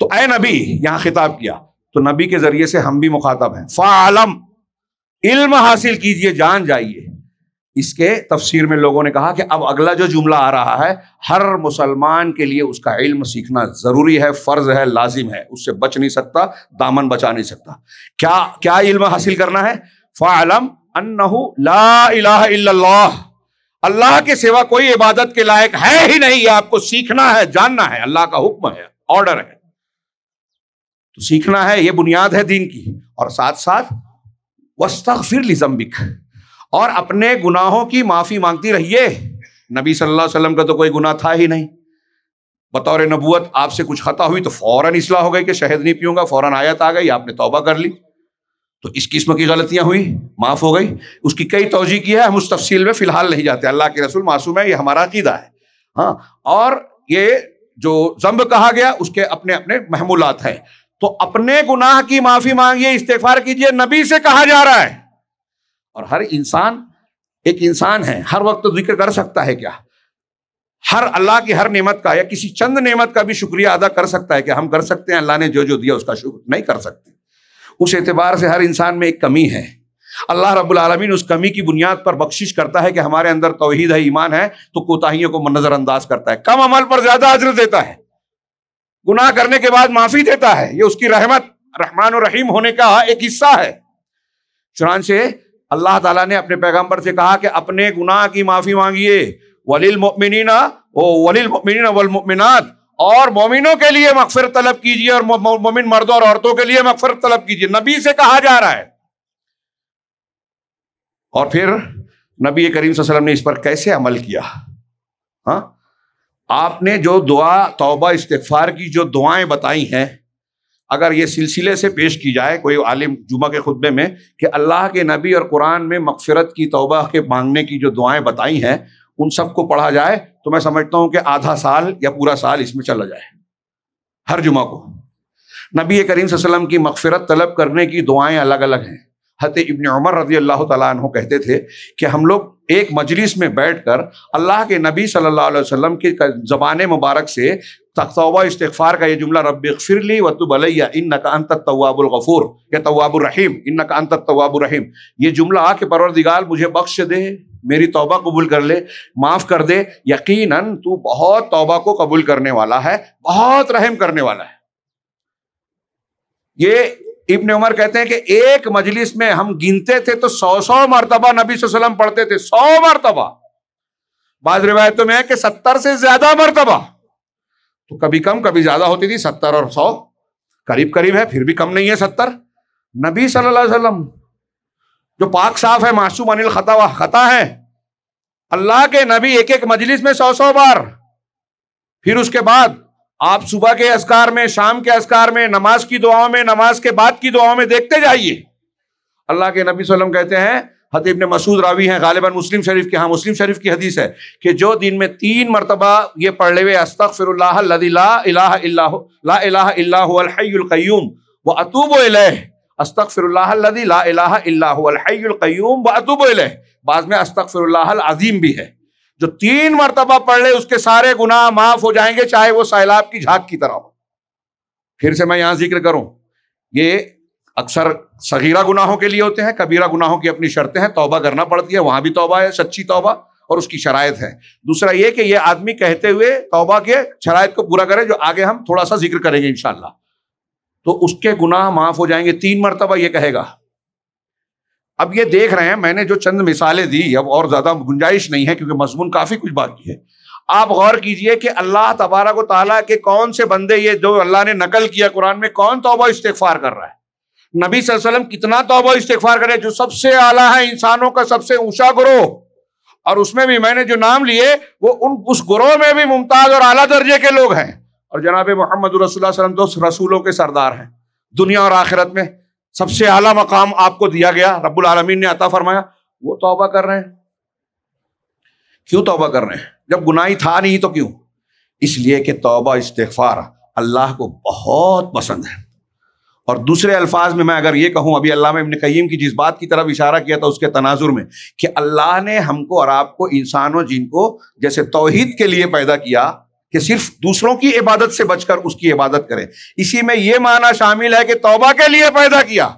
تو اے نبی یہاں خطاب کیا، تو نبی کے ذریعے سے ہم بھی مخاطب ہیں۔ فعلم، علم حاصل کیجئے، جان جائیے اس کے تفسیر میں لوگوں نے کہا کہ اب اگلا جو جملہ آ رہا ہے ہر مسلمان کے لیے اس کا علم سیکھنا ضروری ہے، فرض ہے، لازم ہے، اس سے بچ نہیں سکتا، دامن بچا نہیں سکتا۔ کیا علم حاصل کرنا ہے؟ فَاعْلَمْ أَنَّهُ لَا إِلَٰهَ إِلَّا اللَّهُ، اللہ کے سوا کوئی عبادت کے لائق ہے ہی نہیں، یہ آپ کو سیکھنا ہے، جاننا ہے، اللہ کا حکم ہے، آرڈر ہے، تو سیکھنا ہے، یہ بنیاد ہے دین کی۔ اور ساتھ ساتھ وَاسْتَغْفِرْ لِذَنبِكَ، اور اپنے گناہوں کی معافی مانگتی رہیے۔ نبی صلی اللہ علیہ وسلم کا تو کوئی گناہ تھا ہی نہیں، بطور نبوت آپ سے کچھ خطا ہوئی تو فوراً اصلاح ہو گئی کہ شہد نہیں پیوں گا، فوراً آیت آ گئی، آپ نے توبہ کر لی، تو اس قسم کی غلطیاں ہوئی معاف ہو گئی۔ اس کی کئی توجیہ کی ہے، ہم اس تفصیل میں فی الحال نہیں جاتے، اللہ کے رسول معصوم ہے، یہ ہمارا عقیدہ ہے۔ ہاں، اور یہ جو ذنب کہا گیا اس کے اپنے اپنے محمولات ہیں، تو اپنے گناہ کی معافی مانگیے، استغفار کیجیے، نبی سے کہا جا رہا ہے۔ اور ہر انسان ایک انسان ہے، ہر وقت تو ذکر کر سکتا ہے کیا؟ ہر اللہ کی ہر نعمت کا یا کسی چند نعمت کا بھی شکریہ ادا کر سکتا ہے کہ ہم کر سکتے ہیں؟ اللہ نے جو دیا اس کا شکر نہیں کر سکتے۔ اس اعتبار سے ہر انسان میں ایک کمی ہے، اللہ رب العالمین اس کمی کی بنیاد پر بخشش کرتا ہے کہ ہمارے اندر توحید ہے، ایمان ہے، تو کوتاہیوں کو نظر انداز کرتا ہے، کم عمل پر زیادہ اجر دیتا ہے، گناہ کرنے کے بعد معافی دیتا ہے، یہ اس کی رحمت، رحمان و رحیم ہونے کا ایک حصہ ہے۔ چنانچہ اللہ تعالیٰ نے اپنے پیغمبر سے کہا کہ اپنے گناہ کی معافی مانگیے، وَلِلْمُؤْمِنِينَ وَالْمُؤْمِنَاتِ، اور مومنوں کے لیے مغفرت طلب کیجیے، اور مومن مردوں اور عورتوں کے لیے مغفرت طلب کیجیے، نبی سے کہا جا رہا ہے۔ اور پھر نبی کریم صلی اللہ علیہ وسلم نے اس پر کیسے عمل کیا؟ ہاں، آپ نے جو دعا توبہ استغفار کی جو دعائیں بتائی ہیں، اگر یہ سلسلے سے پیش کی جائے کوئی عالم جمعہ کے خطبے میں کہ اللہ کے نبی اور قرآن میں مغفرت کی، توبہ کے مانگنے کی جو دعائیں بتائی ہیں، ان سب کو پڑھا جائے تو میں سمجھتا ہوں کہ آدھا سال یا پورا سال اس میں چلا جائے۔ ہر جمعہ کو نبی کریم صلی اللہ علیہ وسلم کی مغفرت طلب کرنے کی دعائیں الگ الگ ہیں۔ حضرت ابن عمر رضی اللہ تعالیٰ عنہ کہتے تھے کہ ہم لوگ ایک مجلس میں بیٹھ کر اللہ کے نبی صلی اللہ علیہ وسلم کی زبان مبارک سے توبہ استغفار کا یہ جملہ، رب اغفر لی وتب علی انک انت التواب الغفور یا تواب الرحیم، انک انت التواب الرحیم، یہ جملہ کہ پروردگار مجھے بخش دے، میری توبہ قبول کر لے، معاف کر دے، یقیناً تو بہت توبہ کو قبول کرنے والا ہے، بہت رحم کرنے والا ہے۔ یہ ابن عمر کہتے ہیں کہ ایک مجلس میں ہم گنتے تھے تو 100 مرتبہ نبی صلی اللہ علیہ وسلم پڑھتے تھے، 100 مرتبہ، بعض روایتوں میں ہے کہ 70 سے زیادہ مرتبہ، تو کبھی کم کبھی زیادہ ہوتی تھی، 70 اور 100 قریب قریب ہے، پھر بھی کم نہیں ہے 70۔ نبی صلی اللہ علیہ وسلم جو پاک صاف ہے، معصوم عن الخطا و خطا ہے، اللہ کے نبی ایک ایک مجلس میں 100 بار، پھر اس کے بعد آپ صبح کے اذکار میں، شام کے اذکار میں، نماز کی دعاؤں میں، نماز کے بعد کی دعاؤں میں دیکھتے جائیے۔ اللہ کے نبی صلی اللہ علیہ وسلم کہتے ہیں، حضرت ابن مسعود راوی ہیں، غالباً مسلم شریف کے، ہاں مسلم شریف کی حدیث ہے کہ جو دن میں 3 مرتبہ یہ پڑھ لے، استغفر اللہ الذی لا الہ الا هو الحی القیوم واتوب الیہ، استغفر اللہ الذی لا الہ الا هو الحی القیوم واتوب الیہ، بعض میں استغفر اللہ العظیم بھی ہے، جو 3 مرتبہ پڑھ لے اس کے سارے گناہ معاف ہو جائیں گے، چاہے وہ سیلاب کی جھاگ کی طرح ہو۔ پھر سے میں یہاں ذکر کروں، یہ اکثر صغیرہ گناہوں کے لیے ہوتے ہیں، کبیرہ گناہوں کی اپنی شرطیں ہیں، توبہ کرنا پڑتی ہے، وہاں بھی توبہ ہے، سچی توبہ، اور اس کی شرائط ہے۔ دوسرا یہ کہ یہ آدمی کہتے ہوئے توبہ کے شرائط کو پورا کرے، جو آگے ہم تھوڑا سا ذکر کریں گے انشاءاللہ، تو اس کے گناہ معاف ہو جائیں گے۔ 3 مرتبہ یہ کہے گا۔ اب یہ دیکھ رہے ہیں، میں نے جو چند مثالیں دی، اب اور زیادہ گنجائش نہیں ہے کیونکہ مضمون کافی کچھ باقی ہے۔ آپ غور کیجئے کہ اللہ تبارک و تعالیٰ کے کون سے بندے، یہ جو اللہ نے نقل کیا قرآن میں، کون توبہ استغفار کر رہا ہے؟ نبی صلی اللہ علیہ وسلم کتنا توبہ استغفار کرے، جو سب سے اعلیٰ ہے، انسانوں کا سب سے اونچا گروہ، اور اس میں بھی میں نے جو نام لیے وہ اس گروہ میں بھی ممتاز اور اعلیٰ درجے کے لوگ ہیں، اور جناب محمد رسول اللہ صلی اللہ علیہ وسلم تو رسولوں کے سردار ہیں، دنیا اور آخرت میں سب سے اعلیٰ مقام آپ کو دیا گیا، رب العالمین نے عطا فرمایا، وہ توبہ کر رہے ہیں۔ کیوں توبہ کر رہے ہیں؟ جب گناہ ہی تھا نہیں تو کیوں؟ اس لیے کہ توبہ استغفار اللہ کو بہت پسند ہے۔ اور دوسرے الفاظ میں اگر یہ کہوں، ابھی علامہ ابن قیم کی جس بات کی طرف اشارہ کیا تھا اس کے تناظر میں، کہ اللہ نے ہم کو اور آپ کو، انسانوں جن کو جیسے توحید کے لیے پیدا کیا کہ صرف دوسروں کی عبادت سے بچ کر اس کی عبادت کریں، اسی میں یہ معنی شامل ہے کہ توبہ کے لیے پیدا کیا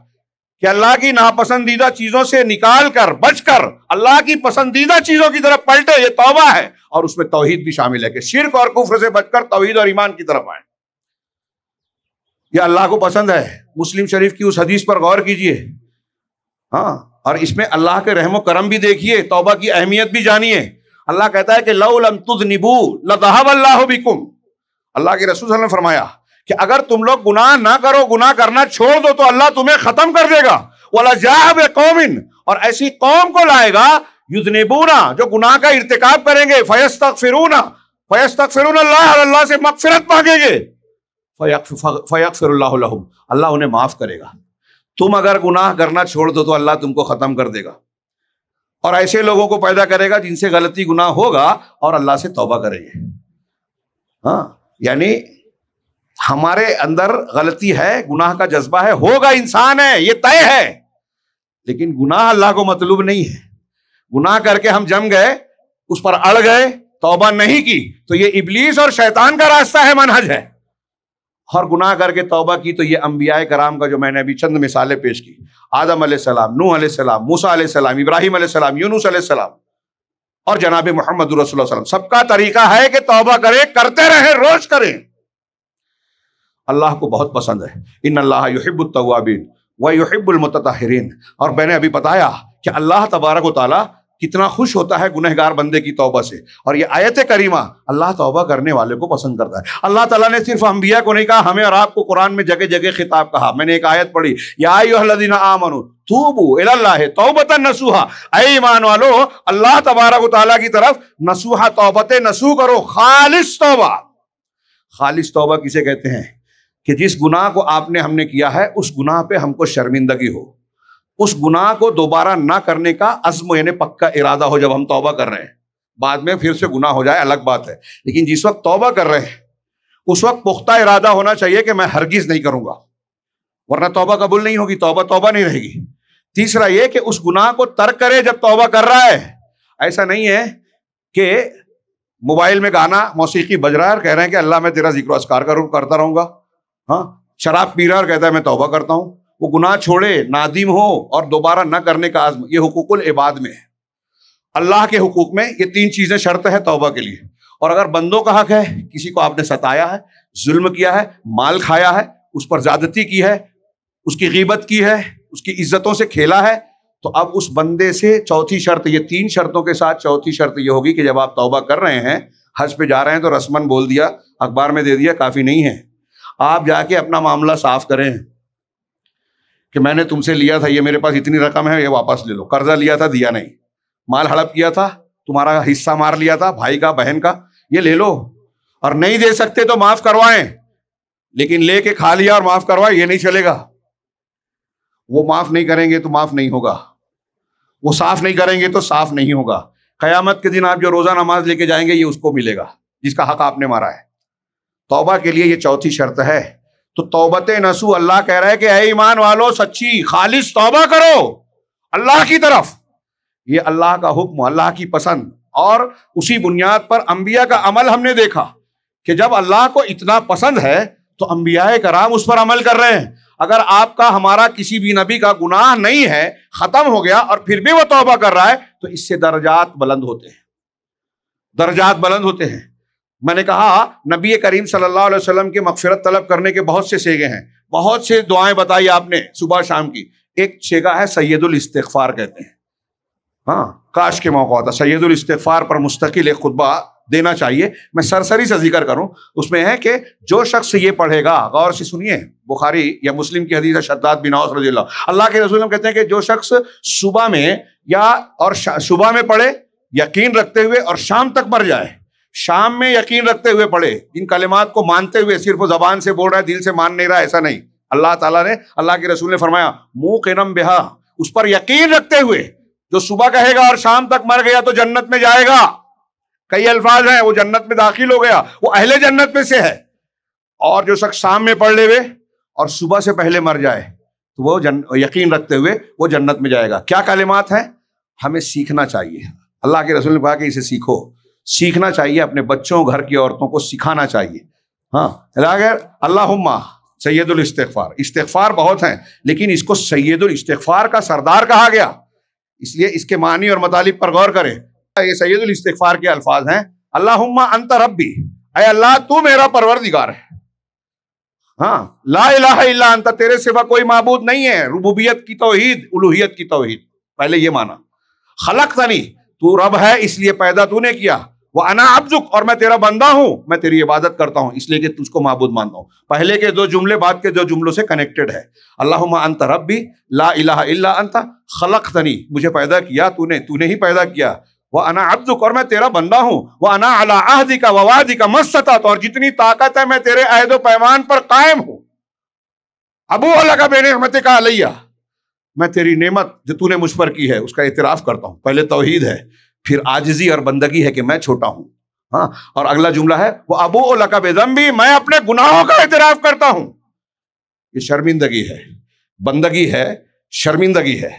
کہ اللہ کی ناپسندیدہ چیزوں سے نکال کر بچ کر اللہ کی پسندیدہ چیزوں کی طرف پلٹے، یہ توبہ ہے، اور اس میں توحید بھی شامل ہے کہ شرک اور کفر سے بچ کر توحید اور ایمان کی طرف آئیں. یہ اللہ کو پسند ہے. مسلم شریف کی اس حدیث پر غور کیجئے، ہاں، اور اس میں اللہ کے رحم و کرم بھی دیکھیے، توبہ کی اہمیت بھی جانیے. اللہ کہتا ہے کہ لَوْ لَمْ تُذْنِبُوا لَذَهَبَ اللَّهُ بِكُمْ. اللہ کے رسول صلی اللہ علیہ وسلم نے فرمایا کہ اگر تم لوگ گناہ نہ کرو، گناہ کرنا چھوڑ دو، تو اللہ تمہیں ختم کر دے گا. وَلَجَاءَ بِقَوْمٍ، اور ایسی قوم کو لائے گا یذنبون، جو گناہ کا ارتکاب کریں گے، فیستغفرون اللہ، اللہ سے مغفرت مانگیں گے، فیغفر اللہ لہم، اللہ انہیں معاف کرے گا. تم اگر گناہ کرنا چھوڑ دو تو اللہ تم کو ختم کر دے گا، اور ایسے لوگوں کو پیدا کرے گا جن سے غلطی گناہ ہوگا اور اللہ سے توبہ کریں گے. ہاں، یعنی ہمارے اندر غلطی ہے، گناہ کا جذبہ ہے، ہوگا، انسان ہے، یہ طے ہے، لیکن گناہ اللہ کو مطلوب نہیں ہے. گناہ کر کے ہم جم گئے، اس پر اڑ گئے، توبہ نہیں کی، تو یہ ابلیس اور شیطان کا راستہ ہے، منہج ہے. اور گناہ کر کے توبہ کی تو یہ انبیاء کرام کا جو میں نے ابھی چند مثالیں پیش کی، آدم علیہ السلام، نوح علیہ السلام، موسیٰ علیہ السلام، ابراہیم علیہ السلام، یونس علیہ السلام، اور جناب محمد رسول اللہ صلی اللہ علیہ وسلم، سب کا طریقہ ہے کہ توبہ کریں، کرتے رہیں، روز کریں. اللہ کو بہت پسند ہے. ان اللہ یحب التوابین ویحب المتطہرین. اور میں نے ابھی بتایا کہ اللہ تبارک و تعالیٰ کتنا خوش ہوتا ہے گنہگار بندے کی توبہ سے. اور یہ آیت کریمہ اللہ توبہ کرنے والے کو پسند کرتا ہے. اللہ تعالیٰ نے صرف انبیاء کو نہیں کہا، ہمیں اور آپ کو قرآن میں جگہ جگہ خطاب کہا. میں نے ایک آیت پڑھی، یا ایھا الذین آمنوا توبوا الی اللہ توبۃ نصوحا، اے ایمان والو اللہ تبارک و تعالیٰ کی طرف نصوحا، توبت نصوح کرو، خالص توبہ. خالص توبہ کسے کہتے ہیں؟ کہ جس گناہ کو آپ نے ہم نے کیا ہے، اس گناہ پہ ہم کو شرمندگی ہو، اس گناہ کو دوبارہ نہ کرنے کا عزم، یعنی پکا ارادہ ہو. جب ہم توبہ کر رہے ہیں، بعد میں پھر سے گناہ ہو جائے الگ بات ہے، لیکن جس وقت توبہ کر رہے ہیں اس وقت پختہ ارادہ ہونا چاہیے کہ میں ہرگز نہیں کروں گا، ورنہ توبہ قبول نہیں ہوگی، توبہ نہیں رہے گی. تیسرا یہ کہ اس گناہ کو ترک کرے جب توبہ کر رہا ہے. ایسا نہیں ہے کہ موبائل میں گانا موسیقی بج رہا ہے اور کہہ رہے ہیں کہ اللہ میں تیرا ذکر و اذکار کرتا رہوں گا. ہاں، شراب پی رہا اور کہتا ہے میں توبہ کرتا ہوں. وہ گناہ چھوڑے، نادم ہو اور دوبارہ نہ کرنے کا عزم. یہ حقوق العباد میں ہے. اللہ کے حقوق میں یہ تین چیزیں شرط ہے توبہ کے لیے. اور اگر بندوں کا حق ہے، کسی کو آپ نے ستایا ہے، ظلم کیا ہے، مال کھایا ہے، اس پر زیادتی کی ہے، اس کی غیبت کی ہے، اس کی عزتوں سے کھیلا ہے، تو اب اس بندے سے چوتھی شرط، یہ تین شرطوں کے ساتھ چوتھی شرط یہ ہوگی کہ جب آپ توبہ کر رہے ہیں، حج پہ جا رہے ہیں تو رسمن بول دیا، اخبار میں دے دیا، کافی نہیں ہے. آپ جا کے اپنا معاملہ صاف کریں کہ میں نے تم سے لیا تھا، یہ میرے پاس اتنی رقم ہے، یہ واپس لے لو. قرضہ لیا تھا، دیا نہیں. مال ہڑپ کیا تھا، تمہارا حصہ مار لیا تھا، بھائی کا، بہن کا، یہ لے لو. اور نہیں دے سکتے تو معاف کروائیں، لیکن لے کے کھا لیا اور معاف کروائیں یہ نہیں چلے گا. وہ معاف نہیں کریں گے تو معاف نہیں ہوگا، وہ صاف نہیں کریں گے تو صاف نہیں ہوگا. قیامت کے دن آپ جو روزہ نماز لے کے جائیں گے یہ اس کو ملے گا جس کا حق آپ نے مارا ہے. توبہ کے لیے یہ چوتھی شرط ہے. تو توبت نصوح، اللہ کہہ رہا ہے کہ اے ایمان والو سچی خالص توبہ کرو اللہ کی طرف. یہ اللہ کا حکم، اللہ کی پسند، اور اسی بنیاد پر انبیاء کا عمل ہم نے دیکھا کہ جب اللہ کو اتنا پسند ہے تو انبیاء کرام اس پر عمل کر رہے ہیں. اگر آپ کا، ہمارا کسی بھی نبی کا گناہ نہیں ہے، ختم ہو گیا، اور پھر بھی وہ توبہ کر رہا ہے، تو اس سے درجات بلند ہوتے ہیں، درجات بلند ہوتے ہیں. میں نے کہا نبی کریم صلی اللہ علیہ وسلم کے مغفرت طلب کرنے کے بہت سے سیگے ہیں، بہت سے دعائیں بتائی آپ نے صبح شام کی. ایک سیگا ہے سید الاستغفار کہتے ہیں. ہاں، کاش کے موقع ہوتا سید الاستغفار پر مستقل ایک خطبہ دینا چاہیے. میں سرسری سے ذکر کروں، اس میں ہے کہ جو شخص یہ پڑھے گا، غور سے سنیے، بخاری یا مسلم کی حدیث ہے شداد بن اوس رضی اللہ کے رسول کہتے ہیں کہ جو شخص صبح میں صبح میں پڑھے یقین رکھتے ہوئے اور شام تک مر جائے، شام میں یقین رکھتے ہوئے پڑھے، ان کلمات کو مانتے ہوئے، صرف وہ زبان سے بول رہا ہے دل سے مان نہیں رہا، ایسا نہیں. اللہ تعالیٰ نے، اللہ کے رسول نے فرمایا موقنا بہا، اس پر یقین رکھتے ہوئے جو صبح کہے گا اور شام تک مر گیا تو جنت میں جائے گا. کئی الفاظ ہیں، وہ جنت میں داخل ہو گیا، وہ اہل جنت میں سے ہے. اور جو شخص شام میں پڑھ لے ہوئے اور صبح سے پہلے مر جائے تو وہ یقین رکھتے ہوئے وہ جنت میں جائے گا. کیا کلمات ہیں؟ ہمیں سیکھنا چاہیے. اللہ کے رسول نے کہا کہ اسے سیکھو، سیکھنا چاہیے، اپنے بچوں، گھر کی عورتوں کو سکھانا چاہیے. ہاں، اللہم سید الاستغفار، استغفار بہت ہیں لیکن اس کو سید الاستغفار کا سردار کہا گیا، اس لیے اس کے معنی اور مطالب پر غور کریں۔ یہ سید الاستغفار کے الفاظ ہیں، اللہم انت ربی، اے اللہ تو میرا پروردگار ہے، ہاں، لا الہ الا انت، تیرے سوا کوئی معبود نہیں ہے، ربوبیت کی توحید، الوہیت کی توحید، پہلے یہ مانا۔ خلقتنی، تو رب ہے اس لیے پیدا تو نے کیا، وَأَنَا عَبْدُكَ، اور میں تیرا بندہ ہوں، میں تیری عبادت کرتا ہوں اس لیے کہ تجھ کو معبود مانتا ہوں۔ پہلے کے دو جملے بعد کے دو جملوں سے کنیکٹڈ ہے۔ اللہم انت ربی لا الہ الا انت خلقتنی، مجھے پیدا کیا تو نے ہی پیدا کیا، وَأَنَا عَبْدُكَ، اور میں تیرا بندہ ہوں، وَأَنَا عَلَىٰ عَهْدِكَ وَوَعْدِكَ مَا اسْتَطَعْتُ، اور جتنی طاقت ہے میں تیرے عہد و پیمان پر قائم ہوں۔ ابوء لک بنعمتک علیہ، میں تیری نعمت جو تو نے مجھ پر کی ہے اس کا اعتراف کرتا ہوں۔ پہلے توحید ہے، پھر عاجزی اور بندگی ہے کہ میں چھوٹا ہوں، ہاں، اور اگلا جملہ ہے وَأَبُوءُ لَكَ بِذَنبِي، میں اپنے گناہوں کا اعتراف کرتا ہوں۔ یہ شرمندگی ہے، بندگی ہے، شرمندگی ہے۔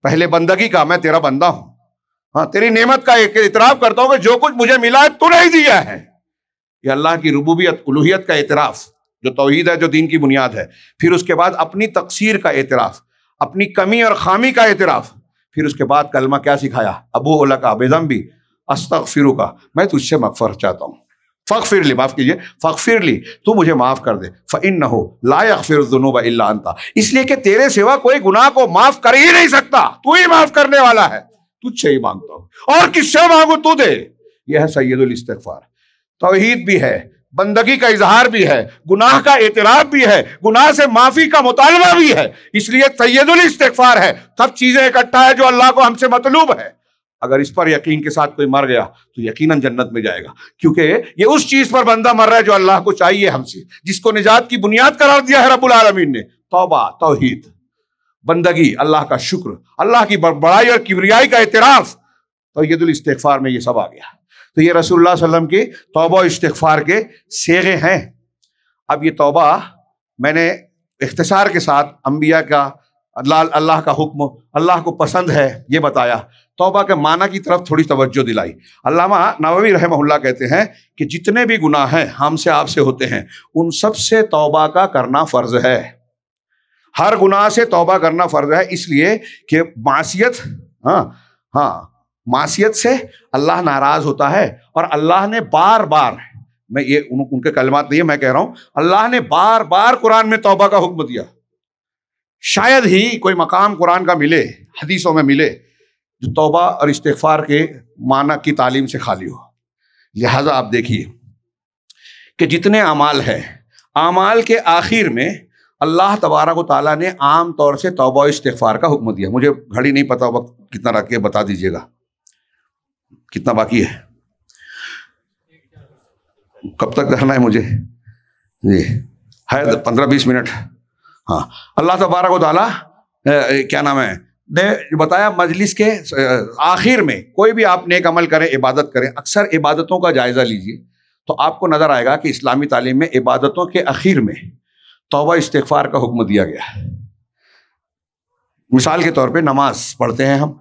پہلے بندگی کا، میں تیرا بندہ ہوں، ہاں، تیری نعمت کا اعتراف کرتا ہوں کہ جو کچھ مجھے ملا ہے تو نہیں دیا ہے۔ یہ اللہ کی ربوبیت الوہیت کا اعتراف جو توحید ہے، جو دین کی بنیاد ہے۔ پھر اس کے بعد اپنی تقصیر کا اعتراف، اپنی کمی اور خامی کا اعتراف، پھر اس کے بعد کلمہ کیا سکھایا، ابوء لک بذنبی استغفرک، میں تجھ سے مغفرت چاہتا ہوں، فاغفر لی، معاف کیجیے، فاغفر لی، تو مجھے معاف کر دے، فإنہ لا یغفر الذنوب الا انت، اس لیے کہ تیرے سوا کوئی گناہ کو معاف کر ہی نہیں سکتا، تو ہی معاف کرنے والا ہے، تجھ سے ہی مانگتا ہوں، اور کس سے مانگوں تو دے۔ یہ ہے سید الاستغفار، توحید بھی ہے، بندگی کا اظہار بھی ہے، گناہ کا اعتراف بھی ہے، گناہ سے معافی کا مطالبہ بھی ہے، اس لیے سید الاستغفار ہے، سب چیزیں اکٹھا ہے جو اللہ کو ہم سے مطلوب ہے۔ اگر اس پر یقین کے ساتھ کوئی مر گیا تو یقیناً جنت میں جائے گا، کیونکہ یہ اس چیز پر بندہ مر رہا ہے جو اللہ کو چاہیے ہم سے، جس کو نجات کی بنیاد قرار دیا ہے رب العالمین نے، توبہ، توحید، بندگی، اللہ کا شکر، اللہ کی بڑائی اور کبریائی کا اعتراف، سید الاستغفار میں یہ سب آ گیا۔ تو یہ رسول اللہ صلی اللہ علیہ وسلم کے توبہ و استغفار کے صیغے ہیں۔ اب یہ توبہ میں نے اختصار کے ساتھ انبیاء کا، اللہ کا حکم، اللہ کو پسند ہے یہ بتایا، توبہ کے معنی کی طرف تھوڑی توجہ دلائی۔ علامہ نووی رحمہ اللہ کہتے ہیں کہ جتنے بھی گناہ ہیں ہم سے آپ سے ہوتے ہیں ان سب سے توبہ کا کرنا فرض ہے، ہر گناہ سے توبہ کرنا فرض ہے، اس لیے کہ معصیت، معصیت سے اللہ ناراض ہوتا ہے، اور اللہ نے بار بار، میں یہ ان کے کلمات نہیں ہے، میں کہہ رہا ہوں، اللہ نے بار بار قرآن میں توبہ کا حکم دیا۔ شاید ہی کوئی مقام قرآن کا ملے، حدیثوں میں ملے، جو توبہ اور استغفار کے معنی کی تعلیم سے خالی ہو۔ لہذا آپ دیکھیے کہ جتنے اعمال ہیں، اعمال کے آخر میں اللہ تبارک و تعالیٰ نے عام طور سے توبہ و استغفار کا حکم دیا۔ مجھے گھڑی نہیں پتا وقت کتنا رکھ کے بتا دیجیے گا، کتنا باقی ہے، کب تک کرنا ہے مجھے؟ جی ہے 15-20 منٹ۔ ہاں، اللہ تبارک و تعالیٰ کیا نام ہے نے بتایا مجلس کے آخر میں کوئی بھی آپ نیک عمل کریں، عبادت کریں، اکثر عبادتوں کا جائزہ لیجیے تو آپ کو نظر آئے گا کہ اسلامی تعلیم میں عبادتوں کے اخیر میں توبہ استغفار کا حکم دیا گیا ہے۔ مثال کے طور پہ نماز پڑھتے ہیں ہم،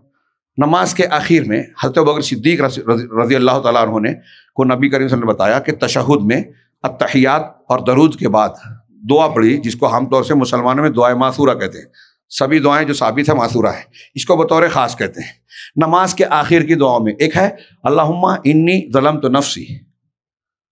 نماز کے آخر میں حضرت ابوبکر صدیق رضی اللہ تعالیٰ عنہ نے کو نبی کریم صلی اللہ علیہ وسلم نے بتایا کہ تشہد میں التحیات اور درود کے بعد دعا پڑھی، جس کو عام طور سے مسلمانوں میں دعائے معثورہ کہتے ہیں، سبھی دعائیں جو ثابت ہے معثورہ ہے، اس کو بطور خاص کہتے ہیں۔ نماز کے آخر کی دعاؤں میں ایک ہے اللہم انی ظلمت نفسی،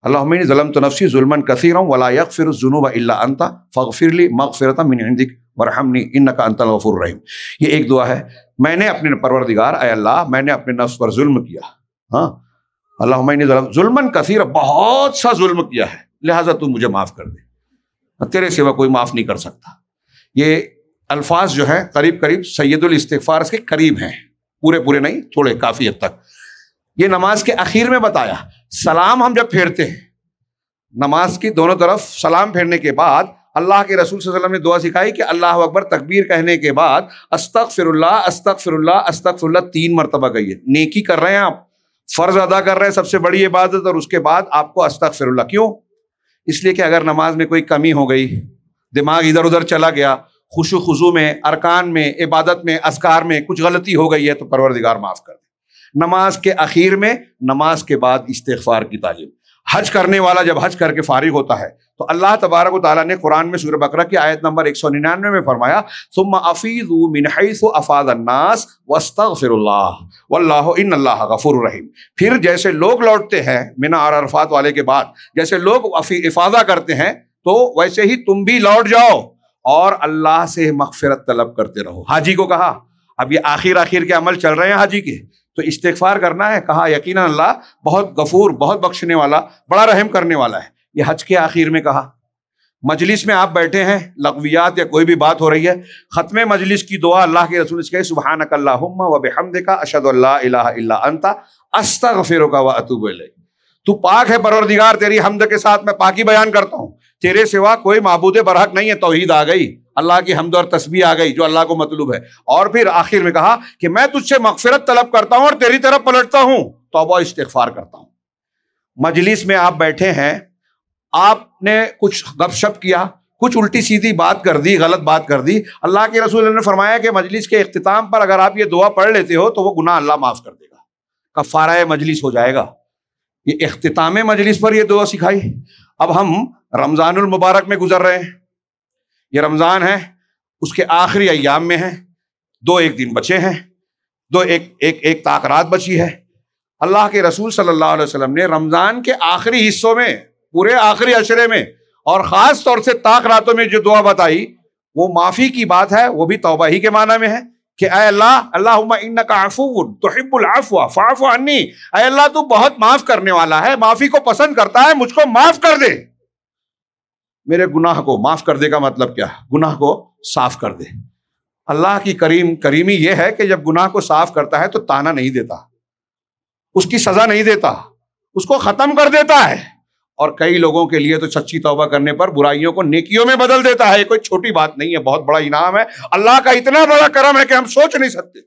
اللہم انی ظلمت نفسی ظلما کثیرا ولا یغفر الذنوب الا انت فاغفر لی مغفرۃ من عندک وارحمنی انک انت الغفور الرحیم۔ یہ ایک دعا ہے، میں نے اپنے پروردگار، اے اللہ میں نے اپنے نفس پر ظلم کیا، ہاں، اللہم انی ظلما کثیرا، بہت سا ظلم کیا ہے، لہٰذا تو مجھے معاف کر دے، تیرے سوا کوئی معاف نہیں کر سکتا۔ یہ الفاظ جو ہیں قریب قریب سید الاستغفار کے قریب ہیں، پورے نہیں، تھوڑے کافی حد تک۔ یہ نماز کے اخیر میں بتایا۔ سلام ہم جب پھیرتے ہیں، نماز کی دونوں طرف سلام پھیرنے کے بعد اللہ کے رسول صلی اللہ علیہ وسلم نے دعا سکھائی کہ اللہ اکبر تکبیر کہنے کے بعد استغفر اللہ استغفر اللہ استغفر اللہ 3 مرتبہ کہیے۔ نیکی کر رہے ہیں آپ، فرض ادا کر رہے ہیں، سب سے بڑی عبادت، اور اس کے بعد آپ کو استغفر اللہ۔ کیوں؟ اس لیے کہ اگر نماز میں کوئی کمی ہو گئی، دماغ ادھر ادھر چلا گیا، خشوع خضوع میں، ارکان میں، عبادت میں، اذکار میں کچھ غلطی ہو گئی ہے تو پروردگار معاف کر دے۔ نماز کے اخیر میں، نماز کے بعد استغفار کی تعلیم۔ حج کرنے والا جب حج کر کے فارغ ہوتا ہے تو اللہ تبارک و تعالیٰ نے قرآن میں سورہ بقرہ کی آیت نمبر 199 میں فرمایا ثم افیضوا من حیث افاض الناس واستغفروا اللہ واللہ ان اللہ غفور رحیم. پھر جیسے لوگ لوٹتے ہیں منی اور عرفات والے کے بعد، جیسے لوگ افاضہ کرتے ہیں تو ویسے ہی تم بھی لوٹ جاؤ اور اللہ سے مغفرت طلب کرتے رہو. حاجی کو کہا، اب یہ آخر کے عمل چل رہے ہیں حاجی کے، تو استغفار کرنا ہے. کہا یقیناً اللہ بہت غفور، بہت بخشنے والا، بڑا رحم کرنے والا ہے. یہ حج کے آخر میں کہا. مجلس میں آپ بیٹھے ہیں، لغویات یا کوئی بھی بات ہو رہی ہے، ختم مجلس کی دعا اللہ کے رسول سے کہے سبحانک اللہم و بحمدک اشہد ان لا الہ الا انت استغفرک و اتوب الیک. تو پاک ہے پروردگار، تیری حمد کے ساتھ میں پاکی بیان کرتا ہوں، تیرے سوا کوئی معبود برحق نہیں ہے. توحید آ گئی، اللہ کی حمد اور تسبیح آ گئی جو اللہ کو مطلوب ہے. اور پھر آخر میں کہا کہ میں تجھ سے مغفرت طلب کرتا ہوں اور تیری طرف پلٹتا ہوں، توبہ استغفار کرتا ہوں. مجلس میں آپ بیٹھے ہیں، آپ نے کچھ گپ شپ کیا، کچھ الٹی سیدھی بات کر دی، غلط بات کر دی. اللہ کے رسول نے فرمایا کہ مجلس کے اختتام پر اگر آپ یہ دعا پڑھ لیتے ہو تو وہ گناہ اللہ معاف کر دے گا، کفارہ مجلس ہو جائے گا. یہ اختتام مجلس پر یہ دعا سکھائی. اب ہم رمضان المبارک میں گزر رہے ہیں، یہ رمضان ہے، اس کے آخری ایام میں ہیں، 2 دن بچے ہیں، ایک طاق رات بچی ہے. اللہ کے رسول صلی اللہ علیہ وسلم نے رمضان کے آخری حصوں میں، پورے آخری عشرے میں اور خاص طور سے طاق راتوں میں جو دعا بتائی وہ معافی کی بات ہے، وہ بھی توبہ ہی کے معنی میں ہے کہ اے اللہ، اللہم انک عفو تحب العفو فاعف عنی، اے اللہ تو بہت معاف کرنے والا ہے، معافی کو پسند کرتا ہے، مجھ کو معاف کر دے. میرے گناہ کو معاف کر دے کا مطلب کیا؟ گناہ کو صاف کر دے. اللہ کی کریمی یہ ہے کہ جب گناہ کو صاف کرتا ہے تو تانا نہیں دیتا، اس کی سزا نہیں دیتا، اس کو ختم کر دیتا ہے. اور کئی لوگوں کے لیے تو سچی توبہ کرنے پر برائیوں کو نیکیوں میں بدل دیتا ہے. یہ کوئی چھوٹی بات نہیں ہے، بہت بڑا انعام ہے. اللہ کا اتنا بڑا کرم ہے کہ ہم سوچ نہیں سکتے.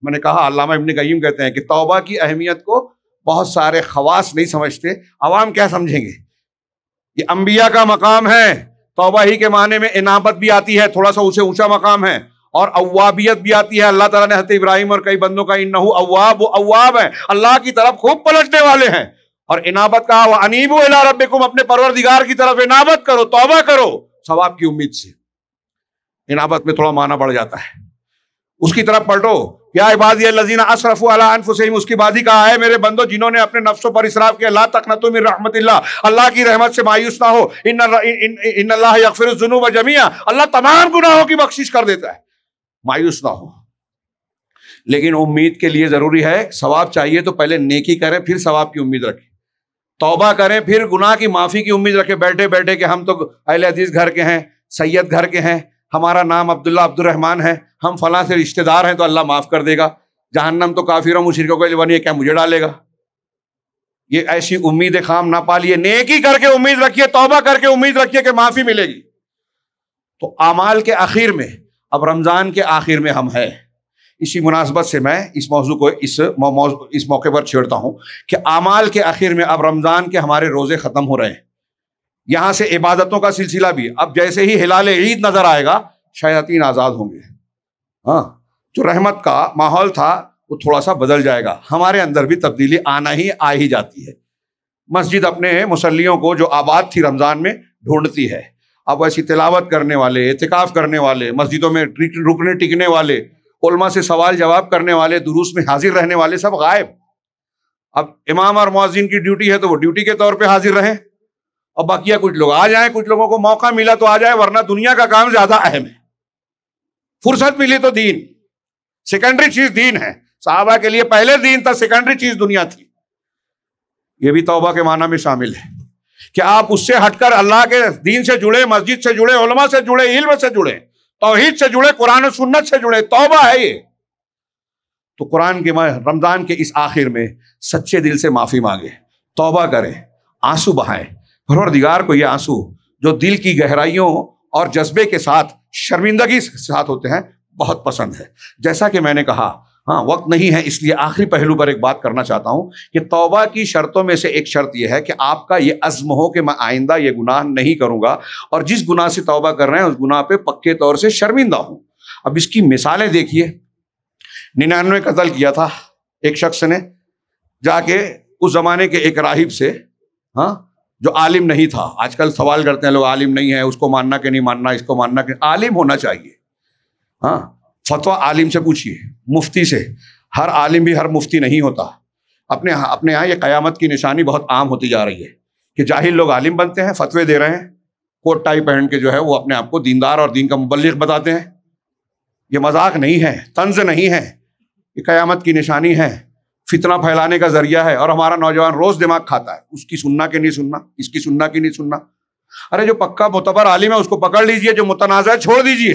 میں نے کہا علامہ ابن قیم کہتے ہیں کہ توبہ کی اہمیت کو بہت سارے خواص نہیں سمجھتے، عوام کیا سمجھیں گے. یہ انبیاء کا مقام ہے. توبہ ہی کے معنی میں انابت بھی آتی ہے، تھوڑا سا اسے اونچا مقام ہے، اور اوابیت بھی آتی ہے. اللہ تعالیٰ نے حضرت ابراہیم اور کئی بندوں کا انہ اواب، وہ اواب ہیں، اللہ کی طرف خوب پلٹنے والے ہیں. اور انابت کہا وانیبوا الی ربکم، اپنے پروردگار کی طرف انابت کرو، توبہ کرو ثواب کی امید سے. انابت میں تھوڑا معنی بڑھ جاتا ہے، اس کی طرف پلٹو. یا عبادی الذین اسرفوا علی انفسہم، اس کی بعد ہی کہا ہے میرے بندو جنہوں نے اپنے نفسوں پر اسراف کیا، لا تقنطوا من رحمت اللہ، اللہ کی رحمت سے مایوس نہ ہو. ان اللہ یغفر الذنوب جميعا، اللہ تمام گناہوں کی بخشش کر دیتا ہے، مایوس نہ ہو. لیکن امید کے لیے ضروری ہے، ثواب چاہیے تو پہلے نیکی کریں، پھر ثواب کی امید رکھیں. توبہ کریں، پھر گناہ کی معافی کی امید رکھیں. بیٹھے بیٹھے کہ ہم تو اہل حدیث گھر کے ہیں، سید گھر کے ہیں، ہمارا نام عبداللہ عبد الرحمن ہے، ہم فلاں سے رشتہ دار ہیں تو اللہ معاف کر دے گا، جہنم تو کافروں مشرکوں کے لیے بنی ہے، کیا مجھے ڈالے گا. یہ ایسی امید خام نہ پالیے. نیکی کر کے امید رکھیے، توبہ کر کے امید رکھیے کہ معافی ملے گی. تو اعمال کے آخر میں، اب رمضان کے آخر میں ہم ہیں. اسی مناسبت سے میں اس موضوع کو اس موقع پر چھیڑتا ہوں کہ اعمال کے آخر میں اب رمضان کے ہمارے روزے ختم ہو رہے ہیں. یہاں سے عبادتوں کا سلسلہ بھی، اب جیسے ہی ہلال عید نظر آئے گا شیاطین آزاد ہوں گے. ہاں، جو رحمت کا ماحول تھا وہ تھوڑا سا بدل جائے گا. ہمارے اندر بھی تبدیلی آ ہی جاتی ہے. مسجد اپنے مصلیوں کو جو آباد تھی رمضان میں ڈھونڈتی ہے. اب ایسی تلاوت کرنے والے، اعتکاف کرنے والے، مسجدوں میں رکنے ٹکنے والے، علماء سے سوال جواب کرنے والے، دروس میں حاضر رہنے والے سب غائب. اب امام اور مؤذن کی ڈیوٹی ہے تو وہ ڈیوٹی کے طور پہ حاضر رہیں، اور باقیہ کچھ لوگ آ جائیں، کچھ لوگوں کو موقع ملا تو آ جائے، ورنہ دنیا کا کام زیادہ اہم ہے. فرصت ملی تو دین، سیکنڈری چیز دین ہے. صحابہ کے لیے پہلے دین تھا، سیکنڈری چیز دنیا تھی. یہ بھی توبہ کے معنی میں شامل ہے کہ آپ اس سے ہٹ کر اللہ کے دین سے جڑے، مسجد سے جڑے، علماء سے جڑے، علم سے جڑے، توحید سے جڑے، قرآن و سنت سے جڑے. توبہ ہے یہ. تو قرآن کے رمضان کے اس آخر میں سچے دل سے معافی مانگے، توبہ کریں، آنسو بہائیں. پروردگار کو یہ آنسو جو دل کی گہرائیوں اور جذبے کے ساتھ، شرمندگی کے ساتھ ہوتے ہیں، بہت پسند ہے. جیسا کہ میں نے کہا، ہاں وقت نہیں ہے اس لیے آخری پہلو پر ایک بات کرنا چاہتا ہوں کہ توبہ کی شرطوں میں سے ایک شرط یہ ہے کہ آپ کا یہ عزم ہو کہ میں آئندہ یہ گناہ نہیں کروں گا، اور جس گناہ سے توبہ کر رہے ہیں اس گناہ پہ پکے طور سے شرمندہ ہوں. اب اس کی مثالیں دیکھیے. 99 قتل کیا تھا ایک شخص نے، جا کے اس زمانے کے ایک راہب سے ہاں جو عالم نہیں تھا. آج کل سوال کرتے ہیں لوگ عالم نہیں ہے, اس کو ماننا کہ نہیں ماننا, اس کو ماننا کہ عالم ہونا چاہیے. ہاں فتویٰ عالم سے پوچھیے, مفتی سے. ہر عالم بھی ہر مفتی نہیں ہوتا. اپنے یہاں یہ قیامت کی نشانی بہت عام ہوتی جا رہی ہے کہ جاہل لوگ عالم بنتے ہیں, فتوے دے رہے ہیں, کوٹ ٹائی پہن کے جو ہے وہ اپنے آپ کو دیندار اور دین کا مبلغ بتاتے ہیں. یہ مذاق نہیں ہے, طنز نہیں ہے, یہ قیامت کی نشانی ہے, فتنہ پھیلانے کا ذریعہ ہے. اور ہمارا نوجوان روز دماغ کھاتا ہے, اس کی سننا کہ نہیں سننا, اس کی سننا کہ نہیں سننا. ارے جو پکا معتبر عالم ہے اس کو پکڑ لیجئے, جو متنازع ہے چھوڑ دیجئے.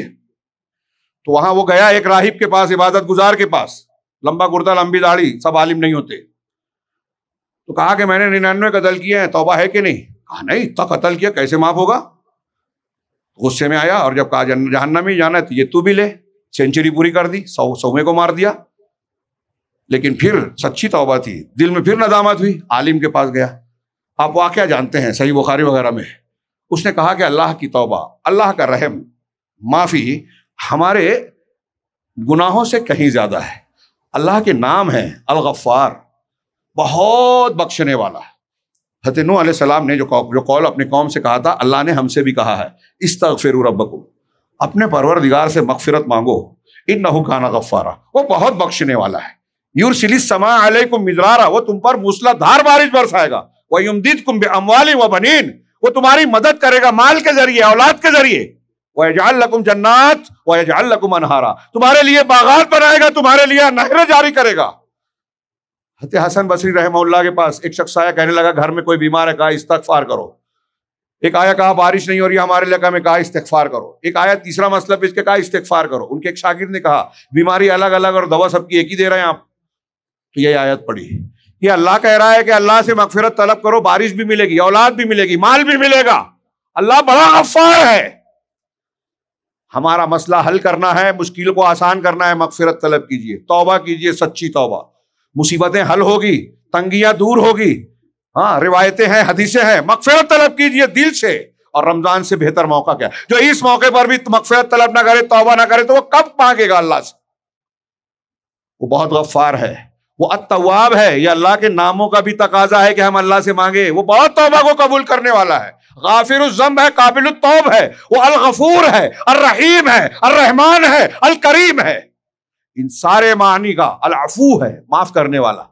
تو وہاں وہ گیا ایک راہب کے پاس, عبادت گزار کے پاس, لمبا کرتا لمبی داڑھی, سب عالم نہیں ہوتے. تو کہا کہ میں نے 99 قتل کیے ہیں, توبہ ہے کہ نہیں؟ کہا نہیں, اتنا قتل کیا کیسے معاف ہوگا؟ غصے میں آیا, اور جب کہا جہنم میں جانا ہے تو یہ تو بھی لے, سینچری پوری کر دی, 100 کو مار دیا. لیکن پھر سچی توبہ تھی, دل میں پھر ندامت ہوئی, عالم کے پاس گیا. آپ واقعہ جانتے ہیں صحیح بخاری وغیرہ میں. اس نے کہا کہ اللہ کی توبہ, اللہ کا رحم, معافی ہمارے گناہوں سے کہیں زیادہ ہے. اللہ کے نام ہے الغفار, بہت بخشنے والا. حضرت نوح علیہ السلام نے جو قول اپنی قوم سے کہا تھا, اللہ نے ہم سے بھی کہا ہے, استغفروا ربکم, اپنے پروردگار سے مغفرت مانگو, انہ کان غفارا, وہ بہت بخشنے والا ہے. یرسل السماء علیکم مدرارا, وہ تم پر موسلا دھار بارش برسائے گا. ویمددکم باموال وبنین, وہ تمہاری مدد کرے گا مال کے ذریعے, اولاد کے ذریعے. ویجعل لکم جنات ویجعل لکم انہارا, تمہارے لیے باغات بنائے گا, تمہارے لیے نہریں جاری کرے گا. حضرت حسن بصری رحمہ اللہ کے پاس ایک شخص آیا, کہنے لگا گھر میں کوئی بیمار ہے, کہا استغفار کرو. ایک آیا کہا بارش نہیں ہو رہی ہمارے علاقے میں, کہا استغفار کرو. ایک آیا تیسرا مسئلہ پہ اس کے, کہا استغفار کرو. ان کے ایک شاگرد نے کہا بیماری الگ الگ اور دوا سب کی ایک ہی دے رہے ہیں آپ. تو یہ آیت پڑھی, یہ اللہ کہہ رہا ہے کہ اللہ سے مغفرت طلب کرو, بارش بھی ملے گی, اولاد بھی ملے گی, مال بھی ملے گا. اللہ بڑا غفار ہے. ہمارا مسئلہ حل کرنا ہے, مشکل کو آسان کرنا ہے, مغفرت طلب کیجئے, توبہ کیجئے, سچی توبہ. مصیبتیں حل ہوگی, تنگیاں دور ہوگی. ہاں روایتیں ہیں, حدیثیں ہیں, مغفرت طلب کیجئے دل سے. اور رمضان سے بہتر موقع کیا, جو اس موقع پر بھی مغفرت طلب نہ کرے, توبہ نہ کرے, تو وہ کب مانگے گا اللہ سے؟ وہ بہت غفار ہے, وہ التواب ہے. یہ اللہ کے ناموں کا بھی تقاضا ہے کہ ہم اللہ سے مانگے. وہ بہت توبہ کو قبول کرنے والا ہے, غافر الذنب ہے, قابل التوب ہے, وہ الغفور ہے, الرحیم ہے, الرحمان ہے, الکریم ہے. ان سارے معانی کا العفو ہے, معاف کرنے والا.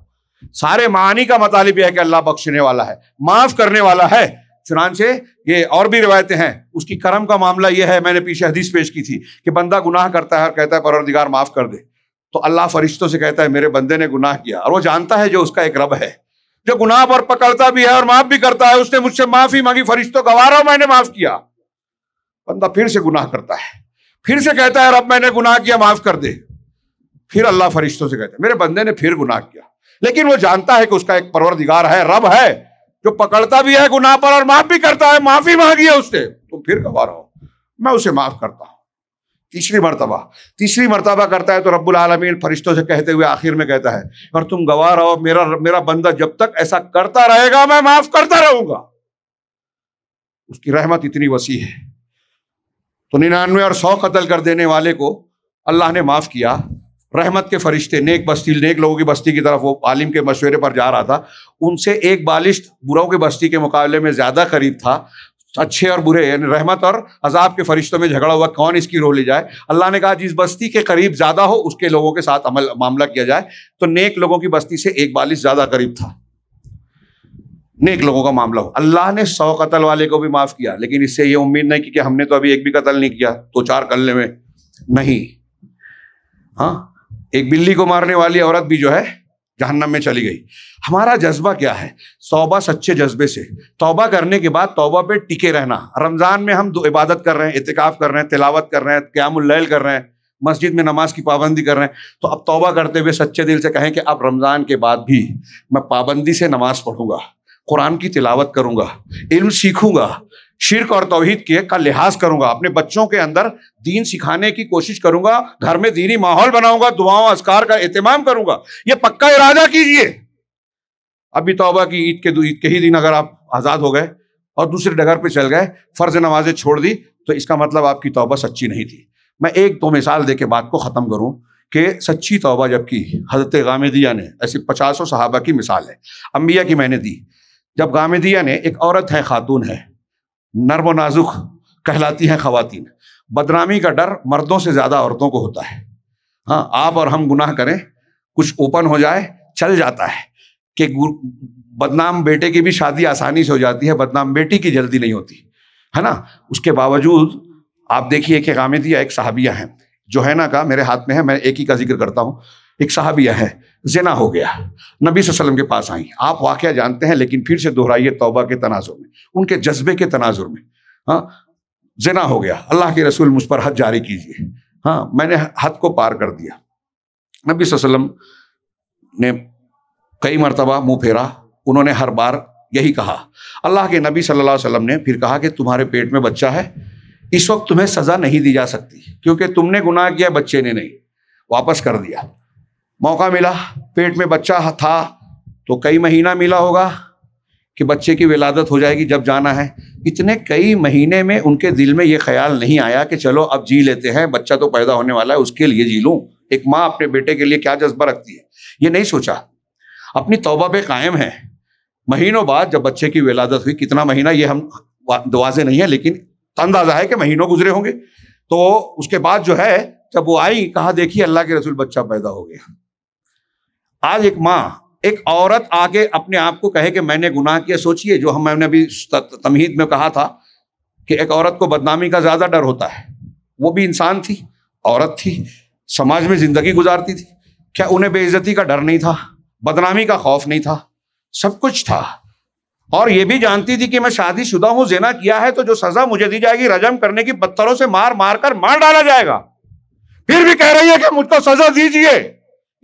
سارے معانی کا مطالب یہ ہے کہ اللہ بخشنے والا ہے, معاف کرنے والا ہے. چنانچہ یہ اور بھی روایتیں ہیں. اس کی کرم کا معاملہ یہ ہے, میں نے پیچھے حدیث پیش کی تھی کہ بندہ گناہ کرتا ہے اور کہتا ہے پروردگار معاف کر دے, تو اللہ فرشتوں سے کہتا ہے میرے بندے نے گناہ کیا, اور وہ جانتا ہے جو اس کا ایک رب ہے جو گناہ پر پکڑتا بھی ہے اور معاف بھی کرتا ہے. اس نے مجھ سے معافی مانگی, فرشتوں گواہ رہو میں نے معاف کیا. بندہ پھر سے گناہ کرتا ہے, پھر سے کہتا ہے رب میں نے گناہ کیا معاف کر دے. پھر اللہ فرشتوں سے کہتا ہے میرے بندے نے پھر گناہ کیا. لیکن وہ جانتا ہے کہ اس کا ایک پروردگار ہے, رب ہے, جو پکڑتا بھی ہے گناہ پر اور معاف بھی کرتا ہے. معافی مانگی ہے اس سے, تو پھر گواہ رہو میں اسے معاف کرتا ہوں. تیسری مرتبہ کرتا ہے تو رب العالمین فرشتوں سے کہتے ہوئے آخر میں کہتا ہے اور تم گواہ رہو, میرا بندہ جب تک ایسا کرتا رہے گا میں معاف کرتا رہوں گا. اس کی رحمت اتنی وسیع ہے. تو 99 اور 100 قتل کر دینے والے کو اللہ نے معاف کیا. رحمت کے فرشتے نیک لوگوں کی بستی کی طرف, وہ عالم کے مشورے پر جا رہا تھا, ان سے ایک بالشت بروں کی بستی کے مقابلے میں زیادہ قریب تھا. اچھے اور برے, یعنی رحمت اور عذاب کے فرشتوں میں جھگڑا ہوا کون اس کی رو لی جائے. اللہ نے کہا جس بستی کے قریب زیادہ ہو اس کے لوگوں کے ساتھ معاملہ کیا جائے. تو نیک لوگوں کی بستی سے ایک بالش زیادہ قریب تھا, نیک لوگوں کا معاملہ ہو. اللہ نے 100 قتل والے کو بھی معاف کیا, لیکن اس سے یہ امید نہیں کہ ہم نے تو ابھی ایک بھی قتل نہیں کیا تو 4 کرنے میں نہیں. ہاں ایک بلی کو مارنے والی عورت بھی جو ہے جہنم میں چلی گئی. ہمارا جذبہ کیا ہے؟ توبہ سچے جذبے سے, توبہ کرنے کے بعد توبہ پہ ٹکے رہنا. رمضان میں ہم عبادت کر رہے ہیں, اعتکاف کر رہے ہیں, تلاوت کر رہے ہیں, قیام اللیل کر رہے ہیں, مسجد میں نماز کی پابندی کر رہے ہیں, تو اب توبہ کرتے ہوئے سچے دل سے کہیں کہ اب رمضان کے بعد بھی میں پابندی سے نماز پڑھوں گا, قرآن کی تلاوت کروں گا, علم سیکھوں گا, شرک اور توحید کا لحاظ کروں گا, اپنے بچوں کے اندر دین سکھانے کی کوشش کروں گا, گھر میں دینی ماحول بناؤں گا, دعاؤں اذکار کا اہتمام کروں گا. یہ پکا ارادہ کیجئے. ابھی توبہ کی عید کے ہی دن اگر آپ آزاد ہو گئے اور دوسرے ڈگر پہ چل گئے, فرض نمازیں چھوڑ دی, تو اس کا مطلب آپ کی توبہ سچی نہیں تھی. میں ایک دو مثال دے کے بات کو ختم کروں کہ سچی توبہ جب کی حضرت غامدیہ نے, ایسی 50 صحابہ کی مثال ہے, انبیاء کی میں نے دی. جب غامدیہ نے، ایک عورت ہے، خاتون ہے، نرم و نازک کہلاتی ہیں خواتین، بدنامی کا ڈر مردوں سے زیادہ عورتوں کو ہوتا ہے. ہاں، آپ اور ہم گناہ کریں، کچھ اوپن ہو جائے، چل جاتا ہے کہ بدنام بیٹے کی بھی شادی آسانی سے ہو جاتی ہے، بدنام بیٹی کی جلدی نہیں ہوتی ہے نا. اس کے باوجود آپ دیکھیے کہ غامدیہ ایک صحابیہ ہیں، جوہینہ کا میرے ہاتھ میں ہے، میں ایک ہی کا ذکر کرتا ہوں. ایک صحابیہ ہے، زنا ہو گیا، نبی صلی اللہ علیہ وسلم کے پاس آئیں. آپ واقعہ جانتے ہیں لیکن پھر سے دہرائیے توبہ کے تناظر میں، ان کے جذبے کے تناظر میں. ہاں، زنا ہو گیا، اللہ کے رسول مجھ پر حد جاری کیجیے. ہاں، میں نے حد کو پار کر دیا. نبی صلی اللہ علیہ وسلم نے کئی مرتبہ منہ پھیرا، انہوں نے ہر بار یہی کہا. اللہ کے نبی صلی اللہ علیہ وسلم نے پھر کہا کہ تمہارے پیٹ میں بچہ ہے، اس وقت تمہیں سزا نہیں دی جا سکتی کیونکہ تم نے گناہ کیا، بچے نے نہیں. واپس کر دیا. موقع ملا، پیٹ میں بچہ تھا تو کئی مہینہ ملا ہوگا کہ بچے کی ولادت ہو جائے گی جب جانا ہے. اتنے کئی مہینے میں ان کے دل میں یہ خیال نہیں آیا کہ چلو اب جی لیتے ہیں، بچہ تو پیدا ہونے والا ہے، اس کے لیے جی لوں. ایک ماں اپنے بیٹے کے لیے کیا جذبہ رکھتی ہے، یہ نہیں سوچا. اپنی توبہ پہ قائم ہے. مہینوں بعد جب بچے کی ولادت ہوئی، کتنا مہینہ یہ ہم واضح نہیں ہے لیکن اندازہ ہے کہ مہینوں گزرے ہوں گے. تو اس کے بعد جو ہے جب وہ آئی، کہا دیکھیے اللہ کے رسول بچہ پیدا ہو گیا. آج ایک ماں، ایک عورت آگے اپنے آپ کو کہے کہ میں نے گناہ کیا. سوچئے جو میں نے ابھی تمہید میں کہا تھا کہ ایک عورت کو بدنامی کا زیادہ ڈر ہوتا ہے. وہ بھی انسان تھی، عورت تھی، سماج میں زندگی گزارتی تھی. کیا انہیں بے عزتی کا ڈر نہیں تھا؟ بدنامی کا خوف نہیں تھا؟ سب کچھ تھا. اور یہ بھی جانتی تھی کہ میں شادی شدہ ہوں، زنا کیا ہے تو جو سزا مجھے دی جائے گی رجم کرنے کی، پتھروں سے مار مار کر مار ڈالا جائے گا. پھر بھی کہہ رہی ہے کہ مجھ کو سزا دیجیے.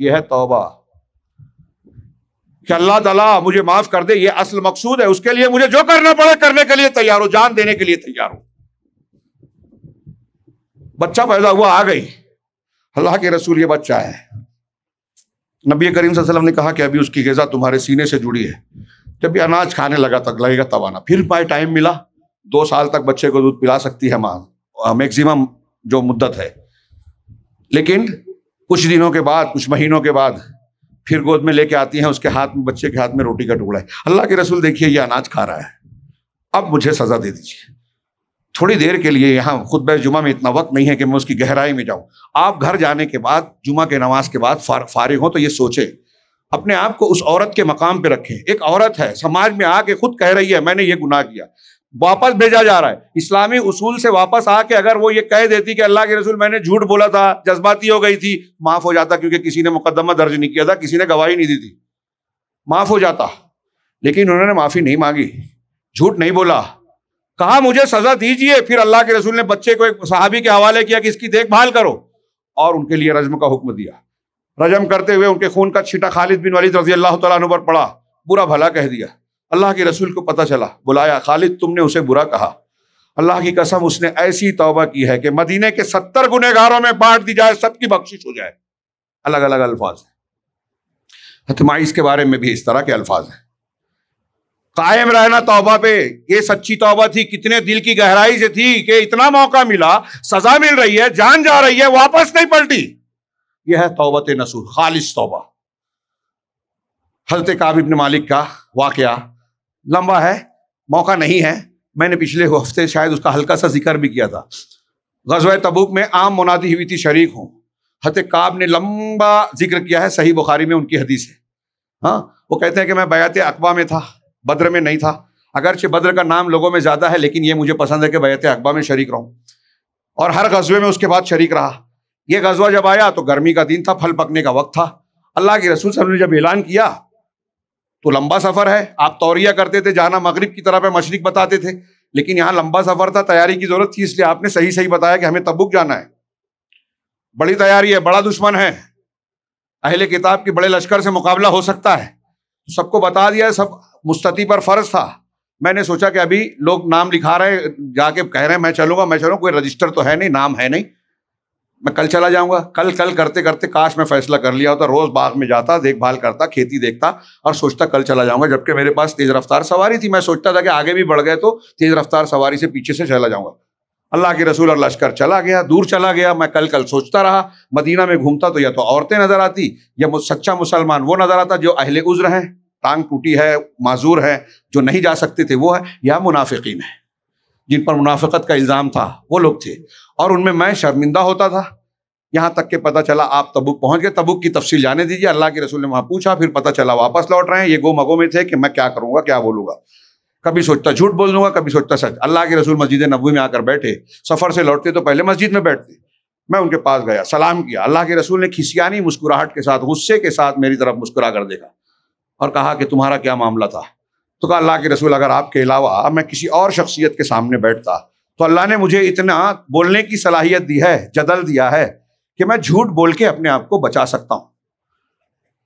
یہ ہے توبہ کہ اللہ تعالیٰ مجھے معاف کر دے. یہ اصل مقصود ہے. اس کے لیے مجھے جو کرنا پڑے کرنے کے لیے تیار ہو، جان دینے کے لیے تیار ہو. بچہ پیدا ہوا، آ گئی، اللہ کے رسول یہ بچہ ہے. نبی کریم صلی اللہ علیہ وسلم نے کہا کہ ابھی اس کی غذا تمہارے سینے سے جڑی ہے، جب یہ اناج کھانے لگا تک لگے گا تب آنا. پھر پائے ٹائم ملا، 2 سال تک بچے کو دودھ پلا سکتی ہے ماں، میکسیمم جو مدت ہے. لیکن کچھ دنوں کے بعد، کچھ مہینوں کے بعد پھر گود میں لے کے آتی ہیں، اس کے ہاتھ میں، بچے کے ہاتھ میں روٹی کا ٹکڑا ہے. اللہ کے رسول دیکھیے یہ اناج کھا رہا ہے، اب مجھے سزا دے دیجیے. تھوڑی دیر کے لیے، یہاں خطبہ جمعہ میں اتنا وقت نہیں ہے کہ میں اس کی گہرائی میں جاؤں. آپ گھر جانے کے بعد، جمعہ کے نماز کے بعد فارغ ہوں تو یہ سوچیں، اپنے آپ کو اس عورت کے مقام پہ رکھیں. ایک عورت ہے، سماج میں آ کے خود کہہ رہی ہے میں نے یہ گناہ کیا، واپس بھیجا جا رہا ہے. اسلامی اصول سے واپس آ کے اگر وہ یہ کہہ دیتی کہ اللہ کے رسول میں نے جھوٹ بولا تھا، جذباتی ہو گئی تھی، معاف ہو جاتا کیونکہ کسی نے مقدمہ درج نہیں کیا تھا، کسی نے گواہی نہیں دی تھی، معاف ہو جاتا. لیکن انہوں نے معافی نہیں مانگی، جھوٹ نہیں بولا، کہا مجھے سزا دیجیے. پھر اللہ کے رسول نے بچے کو ایک صحابی کے حوالے کیا کہ اس کی دیکھ بھال کرو، اور ان کے لیے رجم کا حکم دیا. رجم کرتے ہوئے ان کے خون کا چھینٹا خالد بن ولید رضی اللہ تعالیٰ عنہ پر پڑا، برا بھلا کہہ دیا. اللہ کے رسول کو پتہ چلا، بلایا، خالد تم نے اسے برا کہا، اللہ کی قسم اس نے ایسی توبہ کی ہے کہ مدینے کے 70 گنہگاروں میں بانٹ دی جائے، سب کی بخشش ہو جائے. الگ الگ الفاظ ہیں. حتمائز کے بارے میں بھی اس طرح کے الفاظ ہیں. قائم رہنا توبہ پہ، یہ سچی توبہ تھی. کتنے دل کی گہرائی سے تھی کہ اتنا موقع ملا، سزا مل رہی ہے، جان جا رہی ہے، واپس نہیں پلٹی. یہ ہے توبۃ نصوح، خالص توبہ. حضرت کعب بن مالک کا واقعہ لمبا ہے، موقع نہیں ہے. میں نے پچھلے ہفتے شاید اس کا ہلکا سا ذکر بھی کیا تھا. غزوہ تبوک میں عام منادی ہوئی تھی، شریک ہوں. حضرت کعب نے لمبا ذکر کیا ہے، صحیح بخاری میں ان کی حدیث ہے. ہاں، وہ کہتے ہیں کہ میں بیعت عقبہ میں تھا، بدر میں نہیں تھا. اگرچہ بدر کا نام لوگوں میں زیادہ ہے لیکن یہ مجھے پسند ہے کہ بیعت عقبہ میں شریک رہوں، اور ہر غزوے میں اس کے بعد شریک رہا. یہ غزوہ جب آیا تو گرمی کا دن تھا، پھل پکنے کا وقت تھا. اللہ کے رسول صلی اللہ علیہ وسلم نے جب اعلان کیا تو لمبا سفر ہے، آپ توریہ کرتے تھے، جانا مغرب کی طرف ہے، مشرق بتاتے تھے، لیکن یہاں لمبا سفر تھا، تیاری کی ضرورت تھی، اس لیے آپ نے صحیح بتایا کہ ہمیں تبوک جانا ہے. بڑی تیاری ہے، بڑا دشمن ہے، اہل کتاب کی بڑے لشکر سے مقابلہ ہو سکتا ہے. سب کو بتا دیا، سب مستطیع پر فرض تھا. میں نے سوچا کہ ابھی لوگ نام لکھا رہے ہیں، جا کے کہہ رہے ہیں میں چلوں گا، کوئی رجسٹر تو ہے نہیں، نام ہے نہیں، میں کل چلا جاؤں گا. کل کرتے کرتے کاش میں فیصلہ کر لیا ہوتا. روز باغ میں جاتا، دیکھ بھال کرتا، کھیتی دیکھتا اور سوچتا کل چلا جاؤں گا، جبکہ میرے پاس تیز رفتار سواری تھی. میں سوچتا تھا کہ آگے بھی بڑھ گئے تو تیز رفتار سواری سے پیچھے سے چلا جاؤں گا. اللہ کے رسول اور لشکر چلا گیا، دور چلا گیا. میں کل سوچتا رہا. مدینہ میں گھومتا تو یا تو عورتیں نظر آتی یا سچا مسلمان وہ نظر آتا جو اہل عذر ہیں، ٹانگ ٹوٹی ہے، معذور ہے، جو نہیں جا سکتے تھے وہ ہے، یا منافقین ہیں جن پر منافقت کا الزام تھا، وہ لوگ تھے، اور ان میں شرمندہ ہوتا تھا، یہاں تک کہ پتہ چلا آپ تبوک پہنچ گئے۔ تبوک کی تفصیل جانے دیجیے، اللہ کے رسول نے وہاں پوچھا، پھر پتہ چلا واپس لوٹ رہے ہیں، یہ گو مگو میں تھے کہ میں کیا کروں گا، کیا بولوں گا، کبھی سوچتا جھوٹ بول دوں گا، کبھی سوچتا سچ۔ اللہ کے رسول مسجد نبوی میں آ کر بیٹھے، سفر سے لوٹتے تو پہلے مسجد میں بیٹھتے، میں ان کے پاس گیا، سلام کیا، اللہ کے رسول نے کھسیانی مسکراہٹ کے ساتھ، غصے کے ساتھ میری طرف مسکرا کر دیکھا اور کہا کہ تمہارا کیا معاملہ تھا؟ تو کہا اللہ کے رسول اگر آپ کے علاوہ میں کسی اور شخصیت کے سامنے بیٹھتا تو اللہ نے مجھے اتنا بولنے کی صلاحیت دی ہے، جدل دیا ہے کہ میں جھوٹ بول کے اپنے آپ کو بچا سکتا ہوں،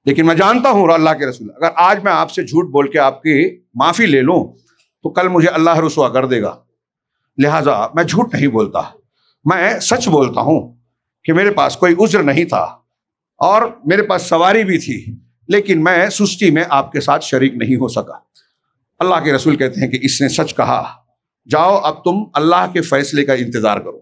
لیکن میں جانتا ہوں اللہ کے رسول اگر آج میں آپ سے جھوٹ بول کے آپ کی معافی لے لوں تو کل مجھے اللہ رسوا کر دے گا، لہٰذا میں جھوٹ نہیں بولتا، میں سچ بولتا ہوں کہ میرے پاس کوئی عذر نہیں تھا اور میرے پاس سواری بھی تھی، لیکن میں سستی میں آپ کے ساتھ شریک نہیں ہو سکا۔ اللہ کے رسول کہتے ہیں کہ اس نے سچ کہا، جاؤ اب تم اللہ کے فیصلے کا انتظار کرو۔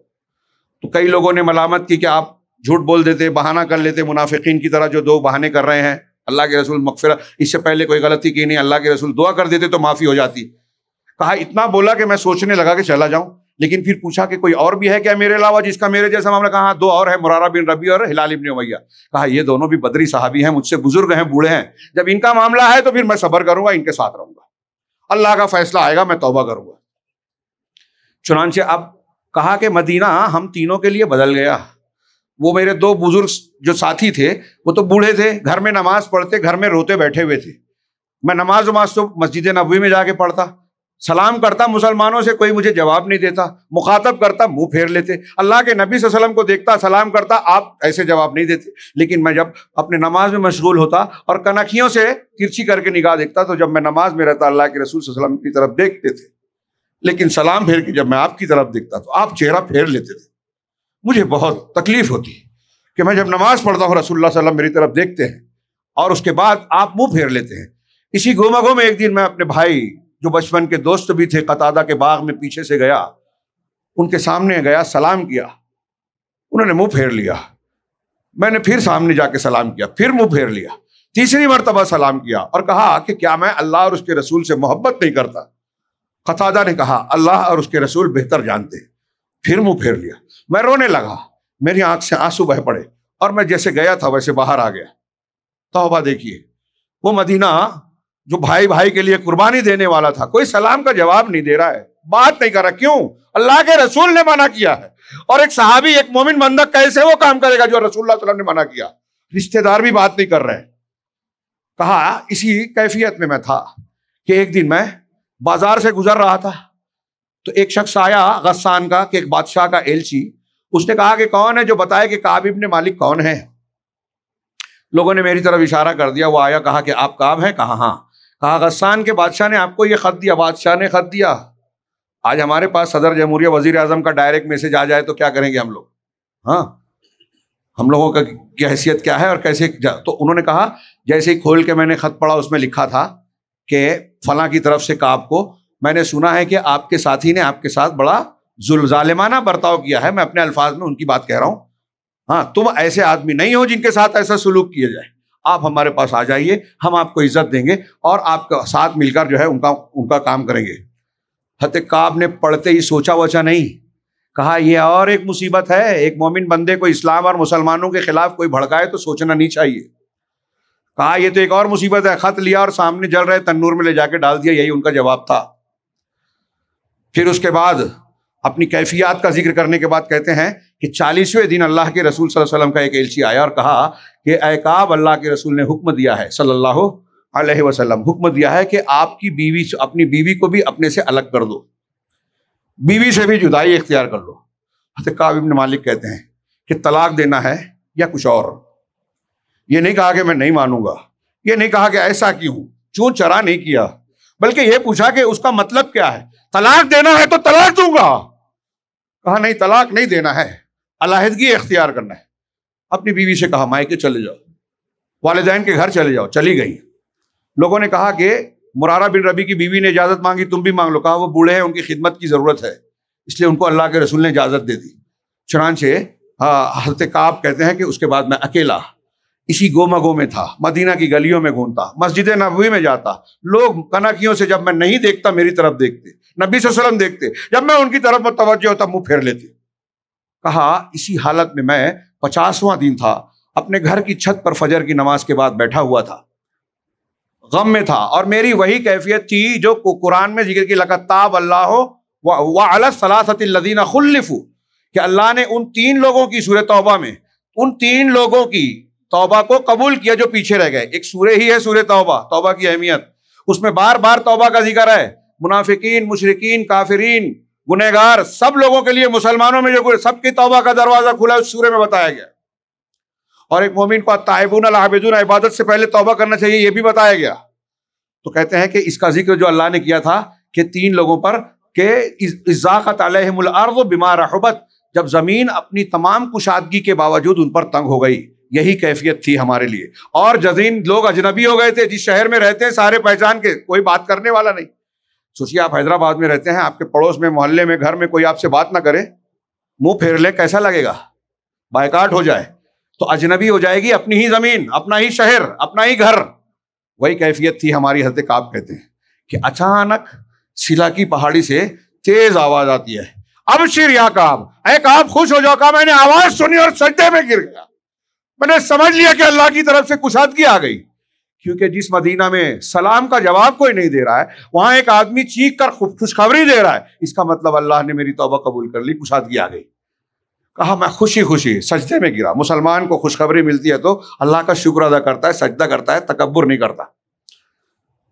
تو کئی لوگوں نے ملامت کی کہ آپ جھوٹ بول دیتے، بہانہ کر لیتے، منافقین کی طرح جو دو بہانے کر رہے ہیں۔ اللہ کے رسول مغفرت، اس سے پہلے کوئی غلطی کی نہیں، اللہ کے رسول دعا کر دیتے تو معافی ہو جاتی۔ کہا اتنا بولا کہ میں سوچنے لگا کہ چلا جاؤں، لیکن پھر پوچھا کہ کوئی اور بھی ہے کیا میرے علاوہ جس کا میرے جیسا معاملہ؟ کہا دو اور ہیں، مرارہ بن ربیع اور ہلال بن امیہ۔ کہا یہ دونوں بھی بدری صحابی ہیں، مجھ سے بزرگ ہیں، بوڑھے ہیں، جب ان کا معاملہ ہے تو پھر میں صبر کروں گا، ان کے ساتھ رہوں گا، اللہ کا فیصلہ آئے گا میں توبہ کروں گا۔ چنانچہ اب کہا کہ مدینہ ہم تینوں کے لیے بدل گیا، وہ میرے دو بزرگ جو ساتھی تھے وہ تو بوڑھے تھے، گھر میں نماز پڑھتے، گھر میں روتے بیٹھے ہوئے تھے، میں نماز تو مسجد نبوی میں جا کے پڑھتا، سلام کرتا مسلمانوں سے، کوئی مجھے جواب نہیں دیتا، مخاطب کرتا منہ پھیر لیتے، اللہ کے نبی صلی اللہ علیہ وسلم کو دیکھتا، سلام کرتا، آپ ایسے جواب نہیں دیتے، لیکن میں جب اپنے نماز میں مشغول ہوتا اور کنکھیوں سے ترچھی کر کے نگاہ دیکھتا، تو جب میں نماز میں رہتا اللہ کے رسول صلی اللہ علیہ وسلم کی طرف دیکھتے تھے، لیکن سلام پھیر کے جب میں آپ کی طرف دیکھتا تو آپ چہرہ پھیر لیتے تھے۔ مجھے بہت تکلیف ہوتی کہ میں جب نماز پڑھتا ہوں رسول اللہ صلی اللہ علیہ وسلم میری طرف دیکھتے ہیں اور اس کے بعد آپ منہ پھیر لیتے ہیں۔ اسی گھومگو میں ایک دن میں اپنے بھائی جو بچپن کے دوست بھی تھے، قتادہ کے باغ میں پیچھے سے گیا، ان کے سامنے گیا، سلام کیا، انہوں نے منہ پھیر لیا، میں نے پھر سامنے جا کے سلام کیا، پھر منہ پھیر لیا، تیسری مرتبہ سلام کیا اور کہا کہ کیا میں اللہ اور اس کے رسول سے محبت نہیں کرتا؟ قتادہ نے کہا اللہ اور اس کے رسول بہتر جانتے، پھر منہ پھیر لیا۔ میں رونے لگا، میری آنکھ سے آنسو بہ پڑے اور میں جیسے گیا تھا ویسے باہر آ گیا۔ توبہ دیکھیے، وہ مدینہ جو بھائی بھائی کے لیے قربانی دینے والا تھا، کوئی سلام کا جواب نہیں دے رہا ہے، بات نہیں کر رہا، کیوں؟ اللہ کے رسول نے منع کیا ہے، اور ایک صحابی، ایک مومن بندہ کیسے وہ کام کرے گا جو رسول اللہ صلی اللہ علیہ وسلم نے منع کیا؟ رشتہ دار بھی بات نہیں کر رہے۔ کہا اسی کیفیت میں تھا کہ ایک دن میں بازار سے گزر رہا تھا تو ایک شخص آیا غسان کا، کہ ایک بادشاہ کا ایلچی، اس نے کہا کہ کون ہے جو بتائے کہ کعب ابن مالک کون ہے؟ لوگوں نے میری طرف اشارہ کر دیا، وہ آیا، کہا کہ آپ کعب ہیں؟ کہا ہاں۔ کہا غسان کے بادشاہ نے آپ کو یہ خط دیا؟ بادشاہ نے خط دیا۔ آج ہمارے پاس صدر جمہوریہ، وزیر اعظم کا ڈائریکٹ میسج آ جائے تو کیا کریں گے ہم لوگ؟ ہاں، ہم لوگوں کا کی حیثیت کیا ہے اور کیسے؟ تو انہوں نے کہا جیسے ہی کھول کے میں نے خط پڑھا، اس میں لکھا تھا کہ فلاں کی طرف سے کعب کو میں نے سنا ہے کہ آپ کے ساتھی نے آپ کے ساتھ بڑا ظالمانہ برتاؤ کیا ہے، میں اپنے الفاظ میں ان کی بات کہہ رہا ہوں، ہاں تم ایسے آدمی نہیں ہو جن کے ساتھ ایسا سلوک کیا جائے، آپ ہمارے پاس آ جائیے، ہم آپ کو عزت دیں گے اور آپ کے ساتھ مل کر جو ہے ان کا کام کریں گے۔ حضرت کعب نے پڑھتے ہی سوچا وچا نہیں، کہا یہ اور ایک مصیبت ہے، ایک مومن بندے کو اسلام اور مسلمانوں کے خلاف کوئی بھڑکائے تو سوچنا نہیں چاہیے۔ کہا یہ تو ایک اور مصیبت ہے، خط لیا اور سامنے جل رہے تنور میں لے جا کے ڈال دیا، یہی ان کا جواب تھا۔ پھر اس کے بعد اپنی کیفیات کا ذکر کرنے کے بعد کہتے ہیں کہ 40ویں دن اللہ کے رسول صلی اللہ علیہ وسلم کا ایک ایلچی آیا اور کہا کہ اے کعب، اللہ کے رسول نے حکم دیا ہے صلی اللہ علیہ وسلم، حکم دیا ہے کہ آپ کی بیوی، اپنی بیوی کو بھی اپنے سے الگ کر دو، بیوی سے بھی جدائی اختیار کر لو۔ حضرت کعب ابن مالک کہتے ہیں کہ طلاق دینا ہے یا کچھ اور؟ یہ نہیں کہا کہ میں نہیں مانوں گا، یہ نہیں کہا کہ ایسا کیوں، چون چرا نہیں کیا، بلکہ یہ پوچھا کہ اس کا مطلب کیا ہے؟ طلاق دینا ہے تو طلاق دوں گا۔ کہا نہیں، طلاق نہیں دینا ہے، علیحدگی اختیار کرنا ہے۔ اپنی بیوی سے کہا مائکے چلے جاؤ، والدین کے گھر چلے جاؤ، چلی گئی۔ لوگوں نے کہا کہ مرارہ بن ربیع کی بیوی نے اجازت مانگی، تم بھی مانگ لو۔ کہا وہ بوڑھے ہیں، ان کی خدمت کی ضرورت ہے، اس لیے ان کو اللہ کے رسول نے اجازت دے دی۔ چنانچہ حضرت کعب کہتے ہیں کہ اس کے بعد میں اکیلا اسی گومگو میں تھا، مدینہ کی گلیوں میں گھومتا، مسجد نبوی میں جاتا، لوگ کنکیوں سے جب میں نہیں دیکھتا میری طرف دیکھتے، نبی صلی اللہ علیہ وسلم دیکھتے، جب میں ان کی طرف متوجہ ہوتا منہ پھیر لیتے۔ کہا اسی حالت میں 50واں دن تھا، اپنے گھر کی چھت پر فجر کی نماز کے بعد بیٹھا ہوا تھا، غم میں تھا، اور میری وہی کیفیت تھی جو قرآن میں ذکر کی، لقد تاب اللہ وعلی الثلاثۃ الذین خلفوا، کہ اللہ نے ان 3 لوگوں کی سورہ توبہ میں ان 3 لوگوں کی توبہ کو قبول کیا جو پیچھے رہ گئے۔ ایک سورہ ہی ہے سورہ توبہ، توبہ کی اہمیت، اس میں بار بار توبہ کا ذکر ہے، منافقین، مشرکین، کافرین، گنہگار، سب لوگوں کے لیے، مسلمانوں میں جو سب کی توبہ کا دروازہ کھلا ہے اس سورہ میں بتایا گیا، اور ایک مومن کو التائبون العابدون، عبادت سے پہلے توبہ کرنا چاہیے، یہ بھی بتایا گیا۔ تو کہتے ہیں کہ اس کا ذکر جو اللہ نے کیا تھا کہ 3 لوگوں پر، کہ ضاقت علیہم الارض بما رحبت، جب زمین اپنی تمام کشادگی کے باوجود ان پر تنگ ہو گئی، یہی کیفیت تھی ہمارے لیے، اور جزین لوگ اجنبی ہو گئے تھے، جس شہر میں رہتے ہیں سارے پہچان کے، کوئی بات کرنے والا نہیں۔ سوچیے آپ حیدرآباد میں رہتے ہیں، آپ کے پڑوس میں، محلے میں، گھر میں کوئی آپ سے بات نہ کرے، منہ پھیر لے، کیسا لگے گا؟ بائیکاٹ ہو جائے تو اجنبی ہو جائے گی اپنی ہی زمین، اپنا ہی شہر، اپنا ہی گھر۔ وہی کیفیت تھی ہماری۔ حضرت کعب کہتے ہیں کہ اچانک سلا کی پہاڑی سے تیز آواز آتی ہے، ابشر یا کعب، اے کعب خوش ہو جاؤ۔ کہا میں نے آواز سنی اور سجدے میں گر گیا، میں نے سمجھ لیا کہ اللہ کی طرف سے کشادگی آ گئی، کیونکہ جس مدینہ میں سلام کا جواب کوئی نہیں دے رہا ہے، وہاں ایک آدمی چیخ کر خوشخبری دے رہا ہے، اس کا مطلب اللہ نے میری توبہ قبول کر لی، کشادگی آ گئی۔ کہا میں خوشی خوشی سجدے میں گرا۔ مسلمان کو خوشخبری ملتی ہے تو اللہ کا شکر ادا کرتا ہے، سجدہ کرتا ہے، تکبر نہیں کرتا۔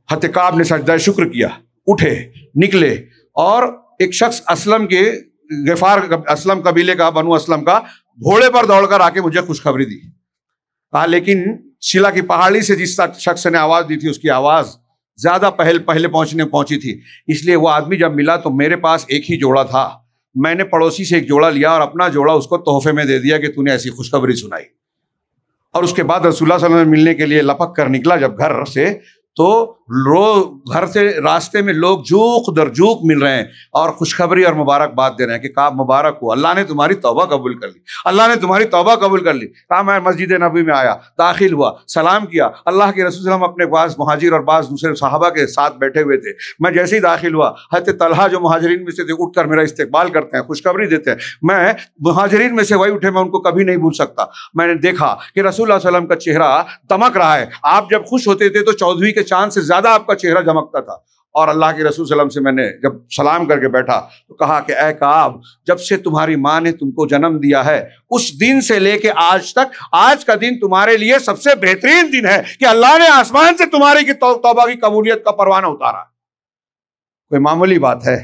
حضرت کعب نے سجدہ شکر کیا، اٹھے، نکلے، اور ایک شخص اسلم کے، غفار اسلم قبیلے کا، بنو اسلم کا، گھوڑے پر دوڑ کر آ کے مجھے خوشخبری دی۔ کہا لیکن شیلا کی پہاڑی سے جس شخص نے آواز دی تھی اس کی آواز زیادہ پہلے پہنچی تھی، اس لیے وہ آدمی جب ملا تو میرے پاس ایک ہی جوڑا تھا، میں نے پڑوسی سے ایک جوڑا لیا اور اپنا جوڑا اس کو تحفے میں دے دیا کہ تو نے ایسی خوشخبری سنائی۔ اور اس کے بعد رسول اللہ صلی اللہ علیہ وسلم ملنے کے لیے لپک کر نکلا جب گھر سے، تو گھر سے راستے میں لوگ جوق در جوق مل رہے ہیں اور خوشخبری اور مبارکباد دے رہے ہیں کہ کعب مبارک ہو، اللہ نے تمہاری توبہ قبول کر لی، اللہ نے تمہاری توبہ قبول کر لی۔ کہا میں مسجد نبوی میں آیا، داخل ہوا، سلام کیا، اللہ کے رسول صلی اللہ علیہ وسلم اپنے بعض مہاجر اور بعض دوسرے صحابہ کے ساتھ بیٹھے ہوئے تھے، میں جیسے ہی داخل ہوا، حضرت طلحہ جو مہاجرین میں سے تھے اٹھ کر میرا استقبال کرتے ہیں، خوشخبری دیتے ہیں، میں مہاجرین میں سے وہی اٹھے، میں ان کو کبھی نہیں بھول سکتا۔ میں نے دیکھا کہ رسول اللہ صلی اللہ علیہ وسلم کا چہرہ دمک رہا ہے، آپ جب خوش ہوتے تھے تو 14ویں کے چاند سے زیادہ آپ کا چہرہ چمکتا تھا۔ اور اللہ کے رسول صلی اللہ علیہ وسلم سے میں نے جب سلام کر کے بیٹھا تو کہا کہ اے کعب، جب سے تمہاری ماں نے تم کو جنم دیا ہے اس دن سے لے کے آج تک، آج کا دن تمہارے لیے سب سے بہترین دن ہے کہ اللہ نے آسمان سے تمہاری کی توبہ کی قبولیت کا پروانہ اتارا۔ کوئی معمولی بات ہے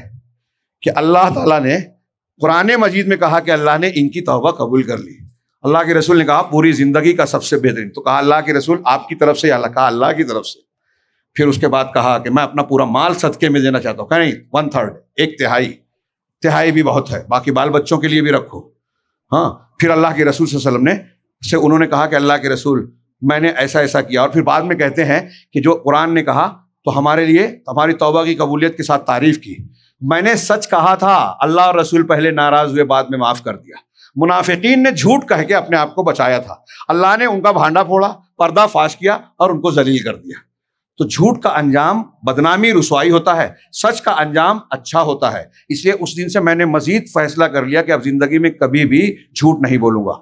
کہ اللہ تعالیٰ نے قرآن مجید میں کہا کہ اللہ نے ان کی توبہ قبول کر لی۔ اللہ کے رسول نے کہا پوری زندگی کا سب سے بہترین، تو کہا اللہ کے رسول آپ کی طرف سے، یا کہا اللہ کی طرف سے۔ پھر اس کے بعد کہا کہ میں اپنا پورا مال صدقے میں دینا چاہتا ہوں، کہ نہیں 1/3، 1/3، تہائی بھی بہت ہے، باقی بال بچوں کے لیے بھی رکھو۔ ہاں، پھر اللہ کے رسول صلی اللہ علیہ وسلم نے انہوں نے کہا کہ اللہ کے رسول میں نے ایسا ایسا کیا، اور پھر بعد میں کہتے ہیں کہ جو قرآن نے کہا تو ہمارے لیے ہماری توبہ کی قبولیت کے ساتھ تعریف کی، میں نے سچ کہا تھا، اللہ اور رسول پہلے ناراض ہوئے، بعد میں معاف کر دیا۔ منافقین نے جھوٹ کہہ کے اپنے آپ کو بچایا تھا، اللہ نے ان کا بھانڈا پھوڑا، پردہ فاش کیا اور ان کو ذلیل کر دیا۔ تو جھوٹ کا انجام بدنامی، رسوائی ہوتا ہے، سچ کا انجام اچھا ہوتا ہے۔ اس لیے اس دن سے میں نے مزید فیصلہ کر لیا کہ اب زندگی میں کبھی بھی جھوٹ نہیں بولوں گا۔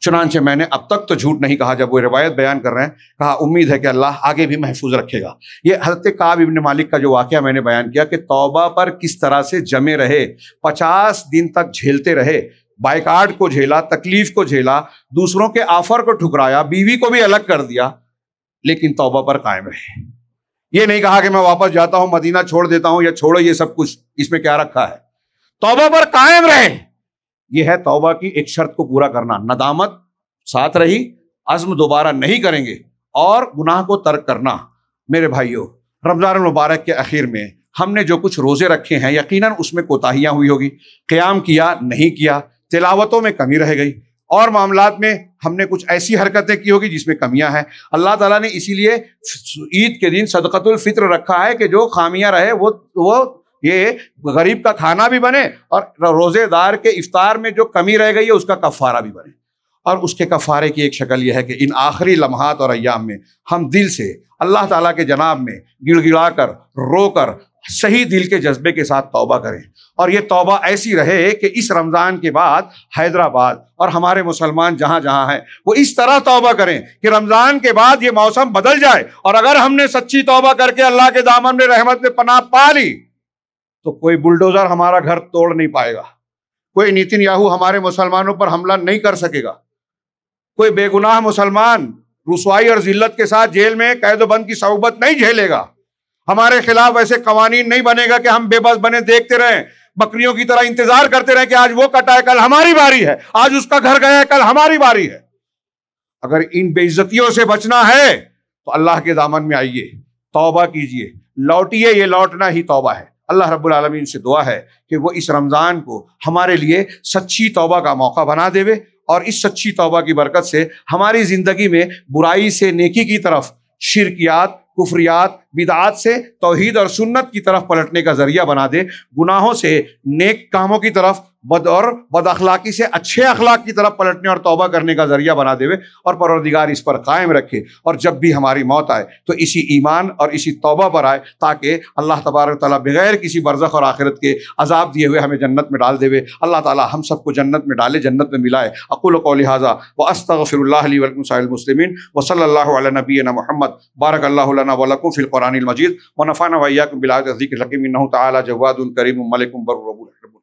چنانچہ میں نے اب تک تو جھوٹ نہیں کہا۔ جب وہ روایت بیان کر رہے ہیں کہا امید ہے کہ اللہ آگے بھی محفوظ رکھے گا۔ یہ حضرت کعب ابن مالک کا جو واقعہ میں نے بیان کیا کہ توبہ پر کس طرح سے جمے رہے، 50 دن تک جھیلتے رہے، بائیکاٹ کو جھیلا، تکلیف کو جھیلا، دوسروں کے آفر کو ٹھکرایا، بیوی کو بھی الگ کر دیا، لیکن توبہ پر قائم رہے۔ یہ نہیں کہا کہ میں واپس جاتا ہوں، مدینہ چھوڑ دیتا ہوں، یا چھوڑو یہ سب کچھ، اس میں کیا رکھا ہے؟ توبہ پر قائم رہے۔ یہ ہے توبہ کی ایک شرط کو پورا کرنا، ندامت ساتھ رہی، عزم دوبارہ نہیں کریں گے، اور گناہ کو ترک کرنا۔ میرے بھائیوں، رمضان المبارک کے اخیر میں ہم نے جو کچھ روزے رکھے ہیں یقیناً اس میں کوتاہیاں ہوئی ہوگی، قیام کیا نہیں کیا، تلاوتوں میں کمی رہ گئی، اور معاملات میں ہم نے کچھ ایسی حرکتیں کی ہوگی جس میں کمیاں ہیں۔ اللہ تعالیٰ نے اسی لیے عید کے دن صدقۃ الفطر رکھا ہے کہ جو خامیاں رہے وہ یہ غریب کا کھانا بھی بنے، اور روزے دار کے افطار میں جو کمی رہ گئی ہے اس کا کفارہ بھی بنے۔ اور اس کے کفارے کی ایک شکل یہ ہے کہ ان آخری لمحات اور ایام میں ہم دل سے اللہ تعالیٰ کے جناب میں گڑ گڑا کر رو کر صحیح دل کے جذبے کے ساتھ توبہ کریں، اور یہ توبہ ایسی رہے کہ اس رمضان کے بعد حیدرآباد اور ہمارے مسلمان جہاں جہاں ہیں وہ اس طرح توبہ کریں کہ رمضان کے بعد یہ موسم بدل جائے، اور اگر ہم نے سچی توبہ کر کے اللہ کے دامن میں رحمت میں پناہ پا لی تو کوئی بلڈوزر ہمارا گھر توڑ نہیں پائے گا، کوئی نیتن یاہو ہمارے مسلمانوں پر حملہ نہیں کر سکے گا، کوئی بے گناہ مسلمان رسوائی اور ذلت کے ساتھ جیل میں قید و بند کی صعوبت نہیں جھیلے گا، ہمارے خلاف ایسے قوانین نہیں بنے گا کہ ہم بے بس بنے دیکھتے رہیں، بکریوں کی طرح انتظار کرتے رہیں کہ آج وہ کٹا ہے کل ہماری باری ہے، آج اس کا گھر گیا ہے کل ہماری باری ہے۔ اگر ان بے عزتیوں سے بچنا ہے تو اللہ کے دامن میں آئیے، توبہ کیجئے، لوٹیے، یہ لوٹنا ہی توبہ ہے۔ اللہ رب العالمین سے دعا ہے کہ وہ اس رمضان کو ہمارے لیے سچی توبہ کا موقع بنا دے، اور اس سچی توبہ کی برکت سے ہماری زندگی میں برائی سے نیکی کی طرف، شرکیات، کفریات، بدعات سے توحید اور سنت کی طرف پلٹنے کا ذریعہ بنا دے، گناہوں سے نیک کاموں کی طرف، بد اخلاقی سے اچھے اخلاق کی طرف پلٹنے اور توبہ کرنے کا ذریعہ بنا دے، اور پروردگار اس پر قائم رکھے، اور جب بھی ہماری موت آئے تو اسی ایمان اور اسی توبہ پر آئے، تاکہ اللہ تبارک تعالیٰ بغیر کسی برزخ اور آخرت کے عذاب دیے ہوئے ہمیں جنت میں ڈال دے۔ اللہ تعالیٰ ہم سب کو جنت میں ڈالے، جنت میں ملائے۔ اقول قولی ھذا واستغفر اللہ لی ولکم سائر المسلمین، وصلی اللہ علی نبینا محمد، بارک اللہ لنا ولکم فی القرآن المجید، ونفعنا وإياكم بالآيات والذکر الحکیم، انہ تعالی جواد کریم ملک بر رب۔